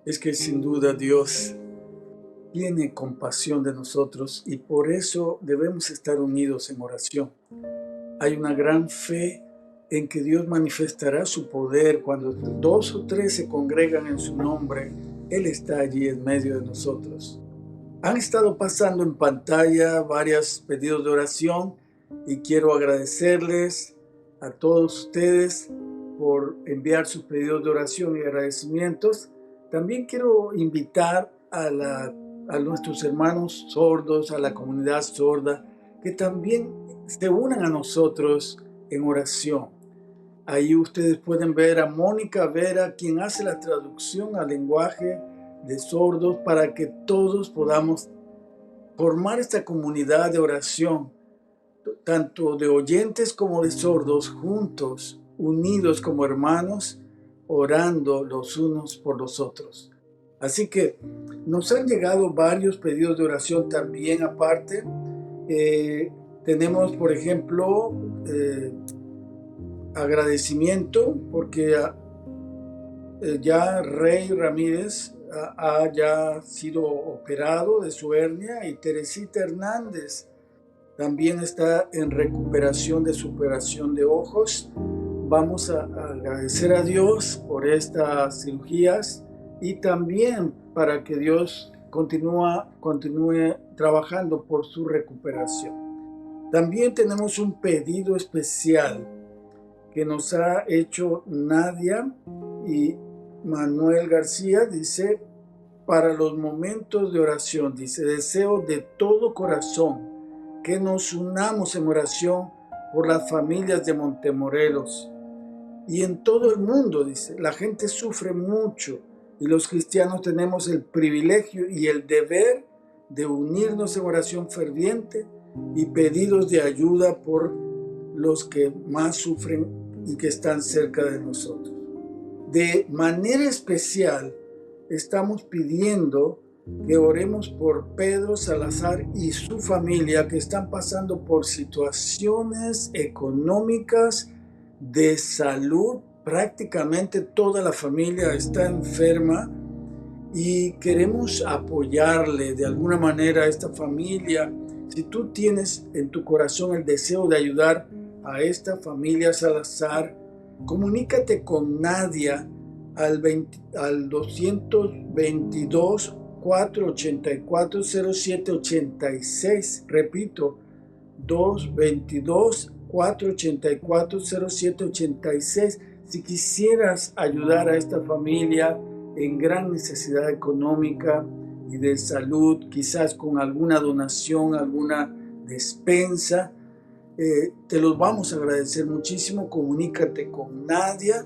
Es que sin duda Dios tiene compasión de nosotros y por eso debemos estar unidos en oración. Hay una gran fe en que Dios manifestará su poder cuando 2 o 3 se congregan en su nombre. Él está allí en medio de nosotros. Han estado pasando en pantalla varios pedidos de oración y quiero agradecerles a todos ustedes por enviar sus pedidos de oración y agradecimientos. También quiero invitar a nuestros hermanos sordos, a la comunidad sorda, que también se unan a nosotros en oración. Ahí ustedes pueden ver a Mónica Vera, quien hace la traducción al lenguaje de sordos para que todos podamos formar esta comunidad de oración, tanto de oyentes como de sordos, juntos, unidos como hermanos, orando los unos por los otros. Así que nos han llegado varios pedidos de oración también aparte. Tenemos, por ejemplo, agradecimiento porque ya Rey Ramírez ha ya sido operado de su hernia y Teresita Hernández también está en recuperación de su operación de ojos. Vamos a agradecer a Dios por estas cirugías y también para que Dios continúe trabajando por su recuperación. También tenemos un pedido especial que nos ha hecho Nadia y Manuel García. Dice, para los momentos de oración, dice, deseo de todo corazón que nos unamos en oración por las familias de Montemorelos y en todo el mundo. Dice, la gente sufre mucho y los cristianos tenemos el privilegio y el deber de unirnos en oración ferviente y pedidos de ayuda por los que más sufren y que están cerca de nosotros. De manera especial, estamos pidiendo que oremos por Pedro Salazar y su familia que están pasando por situaciones económicas, de salud. Prácticamente toda la familia está enferma y queremos apoyarle de alguna manera a esta familia. Si tú tienes en tu corazón el deseo de ayudar a esta familia Salazar, comunícate con Nadia al 222 484 0786. Repito, 222 484 0786. Si quisieras ayudar a esta familia en gran necesidad económica y de salud, quizás con alguna donación, alguna despensa, te los vamos a agradecer muchísimo. Comunícate con Nadia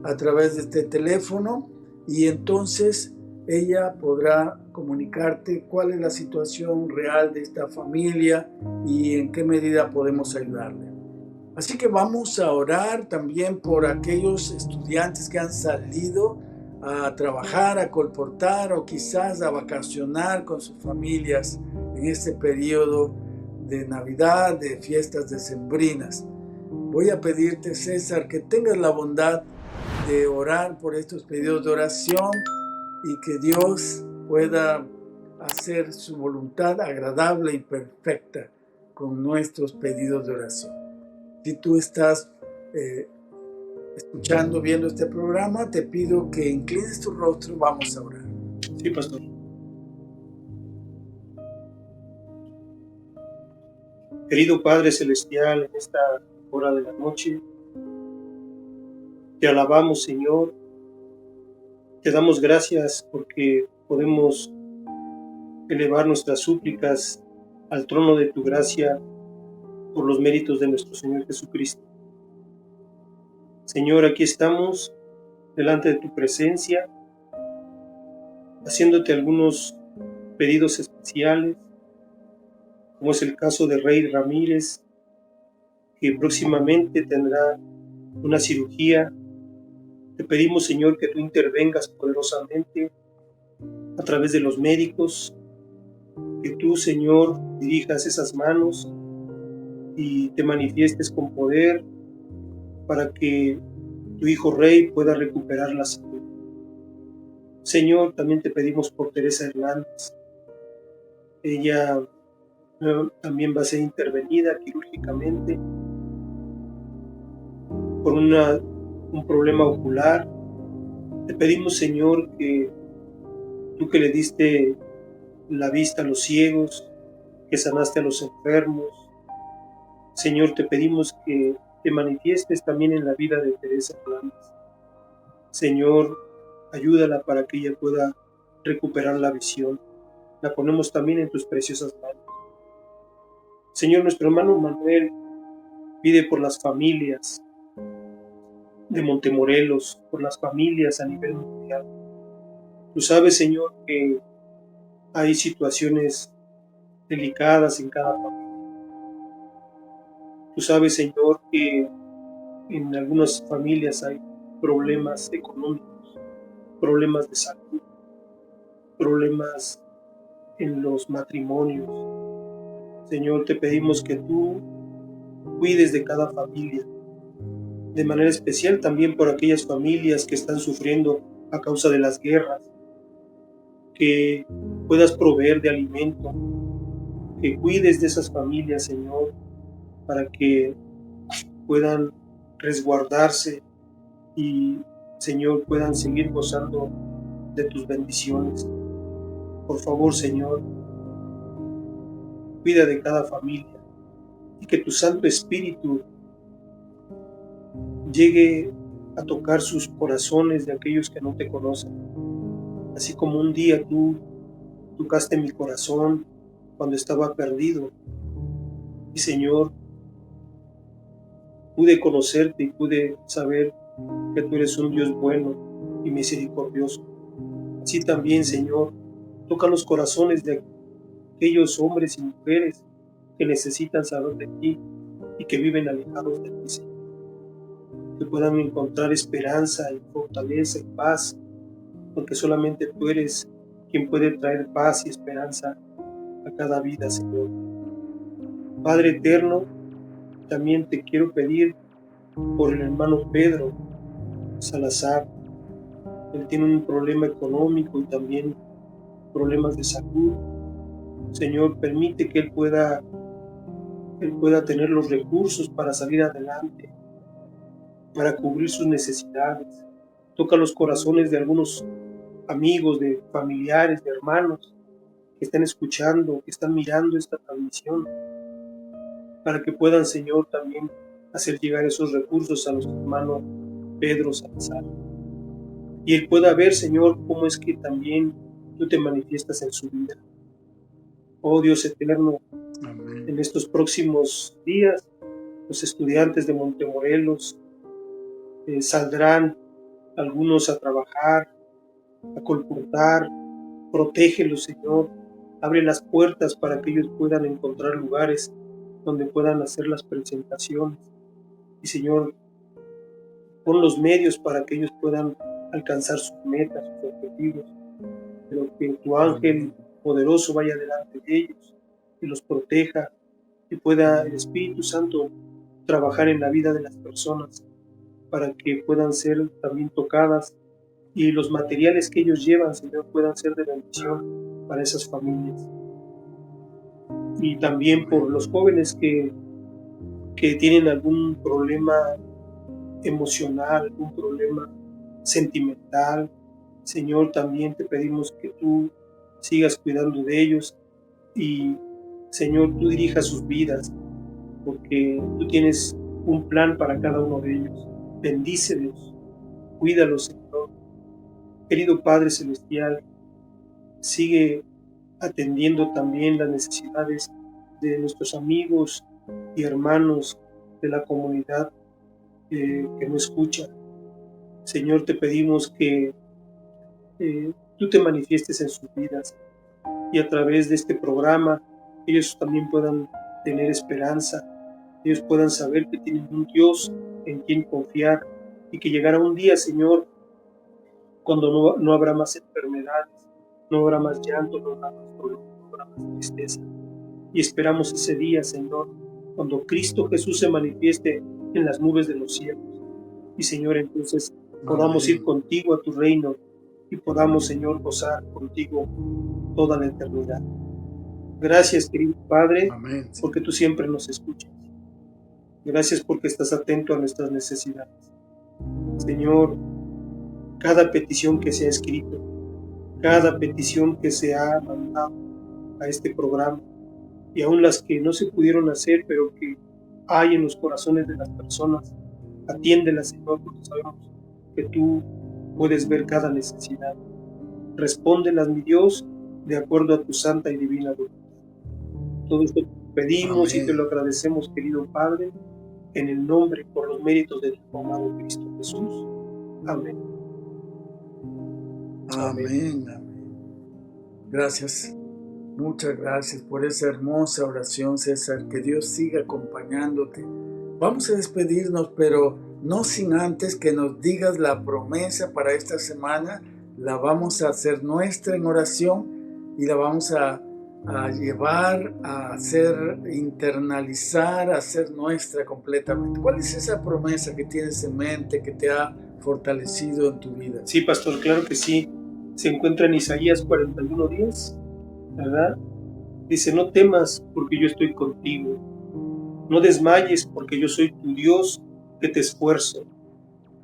a través de este teléfono y entonces ella podrá comunicarte cuál es la situación real de esta familia y en qué medida podemos ayudarle. Así que vamos a orar también por aquellos estudiantes que han salido a trabajar, a colportar o quizás a vacacionar con sus familias en este periodo de Navidad, de fiestas decembrinas. Voy a pedirte, César, que tengas la bondad de orar por estos pedidos de oración y que Dios pueda hacer su voluntad agradable y perfecta con nuestros pedidos de oración. Si tú estás escuchando, viendo este programa, te pido que inclines tu rostro. Vamos a orar. Sí, pastor. Querido Padre Celestial, en esta hora de la noche, te alabamos, Señor. Te damos gracias porque podemos elevar nuestras súplicas al trono de tu gracia por los méritos de nuestro Señor Jesucristo. Señor, aquí estamos delante de tu presencia, haciéndote algunos pedidos especiales, como es el caso de Rey Ramírez, que próximamente tendrá una cirugía. Te pedimos, Señor, que tú intervengas poderosamente a través de los médicos, que tú, Señor, dirijas esas manos y te manifiestes con poder para que tu hijo Rey pueda recuperar la salud. Señor, también te pedimos por Teresa Hernández. Ella también va a ser intervenida quirúrgicamente por un problema ocular. Te pedimos, Señor, que tú que le diste la vista a los ciegos, que sanaste a los enfermos, Señor, te pedimos que te manifiestes también en la vida de Teresa Hernández. Señor, ayúdala para que ella pueda recuperar la visión. La ponemos también en tus preciosas manos. Señor, nuestro hermano Manuel pide por las familias de Montemorelos, por las familias a nivel mundial. Tú sabes, Señor, que hay situaciones delicadas en cada familia. Tú sabes, Señor, que en algunas familias hay problemas económicos, problemas de salud, problemas en los matrimonios. Señor, te pedimos que tú cuides de cada familia, de manera especial también por aquellas familias que están sufriendo a causa de las guerras, que puedas proveer de alimento, que cuides de esas familias, Señor, para que puedan resguardarse y, Señor, puedan seguir gozando de tus bendiciones. Por favor, Señor, cuida de cada familia y que tu Santo Espíritu llegue a tocar sus corazones de aquellos que no te conocen. Así como un día tú tocaste mi corazón cuando estaba perdido. Y, Señor, pude conocerte y pude saber que tú eres un Dios bueno y misericordioso. Así también, Señor, toca los corazones de aquellos hombres y mujeres que necesitan saber de ti y que viven alejados de ti, Señor. Que puedan encontrar esperanza y fortaleza y paz, porque solamente tú eres quien puede traer paz y esperanza a cada vida, Señor. Padre eterno, también te quiero pedir por el hermano Pedro Salazar. Él tiene un problema económico y también problemas de salud. Señor, permite que él pueda tener los recursos para salir adelante, para cubrir sus necesidades. Toca los corazones de algunos amigos, de familiares, de hermanos que están escuchando, que están mirando esta transmisión, para que puedan, Señor, también hacer llegar esos recursos a nuestro hermano Pedro Salazar. Y él pueda ver, Señor, cómo es que también tú te manifiestas en su vida. Oh Dios eterno, Amén. en estos próximos días, los estudiantes de Montemorelos saldrán algunos a trabajar, a colportar. Protégelos, Señor. Abre las puertas para que ellos puedan encontrar lugares donde puedan hacer las presentaciones. Y, Señor, pon los medios para que ellos puedan alcanzar sus metas, sus objetivos. Pero que tu ángel poderoso vaya delante de ellos y los proteja, y pueda el Espíritu Santo trabajar en la vida de las personas para que puedan ser también tocadas y los materiales que ellos llevan, Señor, puedan ser de bendición para esas familias. Y también por los jóvenes que tienen algún problema emocional, algún problema sentimental, Señor, también te pedimos que tú sigas cuidando de ellos y, Señor, tú dirijas sus vidas, porque tú tienes un plan para cada uno de ellos. Bendícelos, cuídalos, Señor. Querido Padre Celestial, sigue atendiendo también las necesidades de nuestros amigos y hermanos de la comunidad que no escucha. Señor, te pedimos que tú te manifiestes en sus vidas y a través de este programa ellos también puedan tener esperanza, ellos puedan saber que tienen un Dios en quien confiar y que llegará un día, Señor, cuando no habrá más enfermedades, no habrá más llanto, no habrá más dolor, no habrá más tristeza. Y esperamos ese día, Señor, cuando Cristo Jesús se manifieste en las nubes de los cielos. Y, Señor, entonces podamos ir contigo a tu reino y podamos, Señor, gozar contigo toda la eternidad. Gracias, querido Padre, Amén. porque tú siempre nos escuchas. Gracias porque estás atento a nuestras necesidades. Señor, cada petición que se ha escrito, cada petición que se ha mandado a este programa, y aún las que no se pudieron hacer, pero que hay en los corazones de las personas, atiéndelas, Señor, porque sabemos que tú puedes ver cada necesidad. Respóndelas, mi Dios, de acuerdo a tu santa y divina voluntad. Todo esto te pedimos y te lo agradecemos, querido Padre, en el nombre y por los méritos de tu amado Cristo Jesús. Amén. Amén. Amén. Gracias. Muchas gracias por esa hermosa oración, César. Que Dios siga acompañándote. Vamos a despedirnos, pero no sin antes que nos digas la promesa para esta semana. La vamos a hacer nuestra en oración y la vamos a llevar, a hacer, internalizar, a hacer nuestra completamente. ¿Cuál es esa promesa que tienes en mente, que te ha fortalecido en tu vida? Sí, pastor, claro que sí. Se encuentra en Isaías 41:10, ¿verdad? Dice, no temas porque yo estoy contigo. No desmayes porque yo soy tu Dios que te esfuerzo.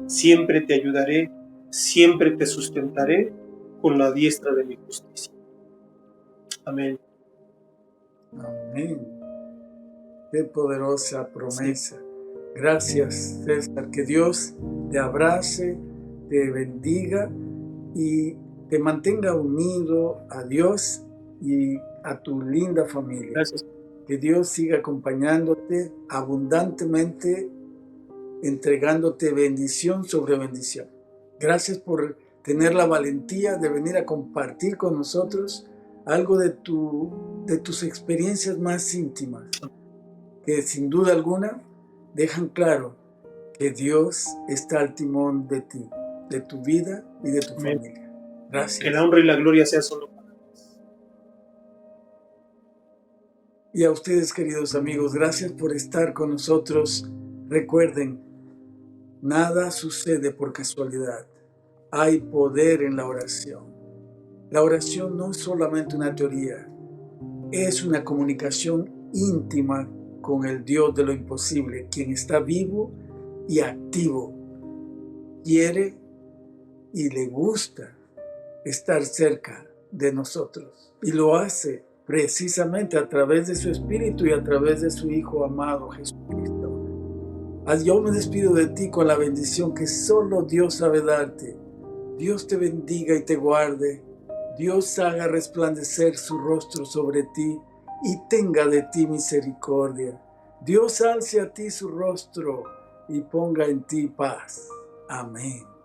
Siempre te ayudaré, siempre te sustentaré con la diestra de mi justicia. Amén. Amén. Qué poderosa promesa. Sí. Gracias, César. Que Dios te abrace, te bendiga y te mantenga unido a Dios y a tu linda familia. Gracias. Que Dios siga acompañándote abundantemente, entregándote bendición sobre bendición. Gracias por tener la valentía de venir a compartir con nosotros algo de tus experiencias más íntimas, que sin duda alguna dejan claro que Dios está al timón de ti, de tu vida y de tu Amén. familia. Gracias. Que la honra y la gloria sea solo para Dios. Y a ustedes, queridos amigos, gracias por estar con nosotros. Recuerden, nada sucede por casualidad. Hay poder en la oración. La oración no es solamente una teoría, es una comunicación íntima con el Dios de lo imposible, quien está vivo y activo, quiere y le gusta estar cerca de nosotros. Y lo hace precisamente a través de su Espíritu y a través de su Hijo amado Jesucristo. Yo me despido de ti con la bendición que solo Dios sabe darte. Dios te bendiga y te guarde. Dios haga resplandecer su rostro sobre ti y tenga de ti misericordia. Dios alce a ti su rostro y ponga en ti paz. Amén.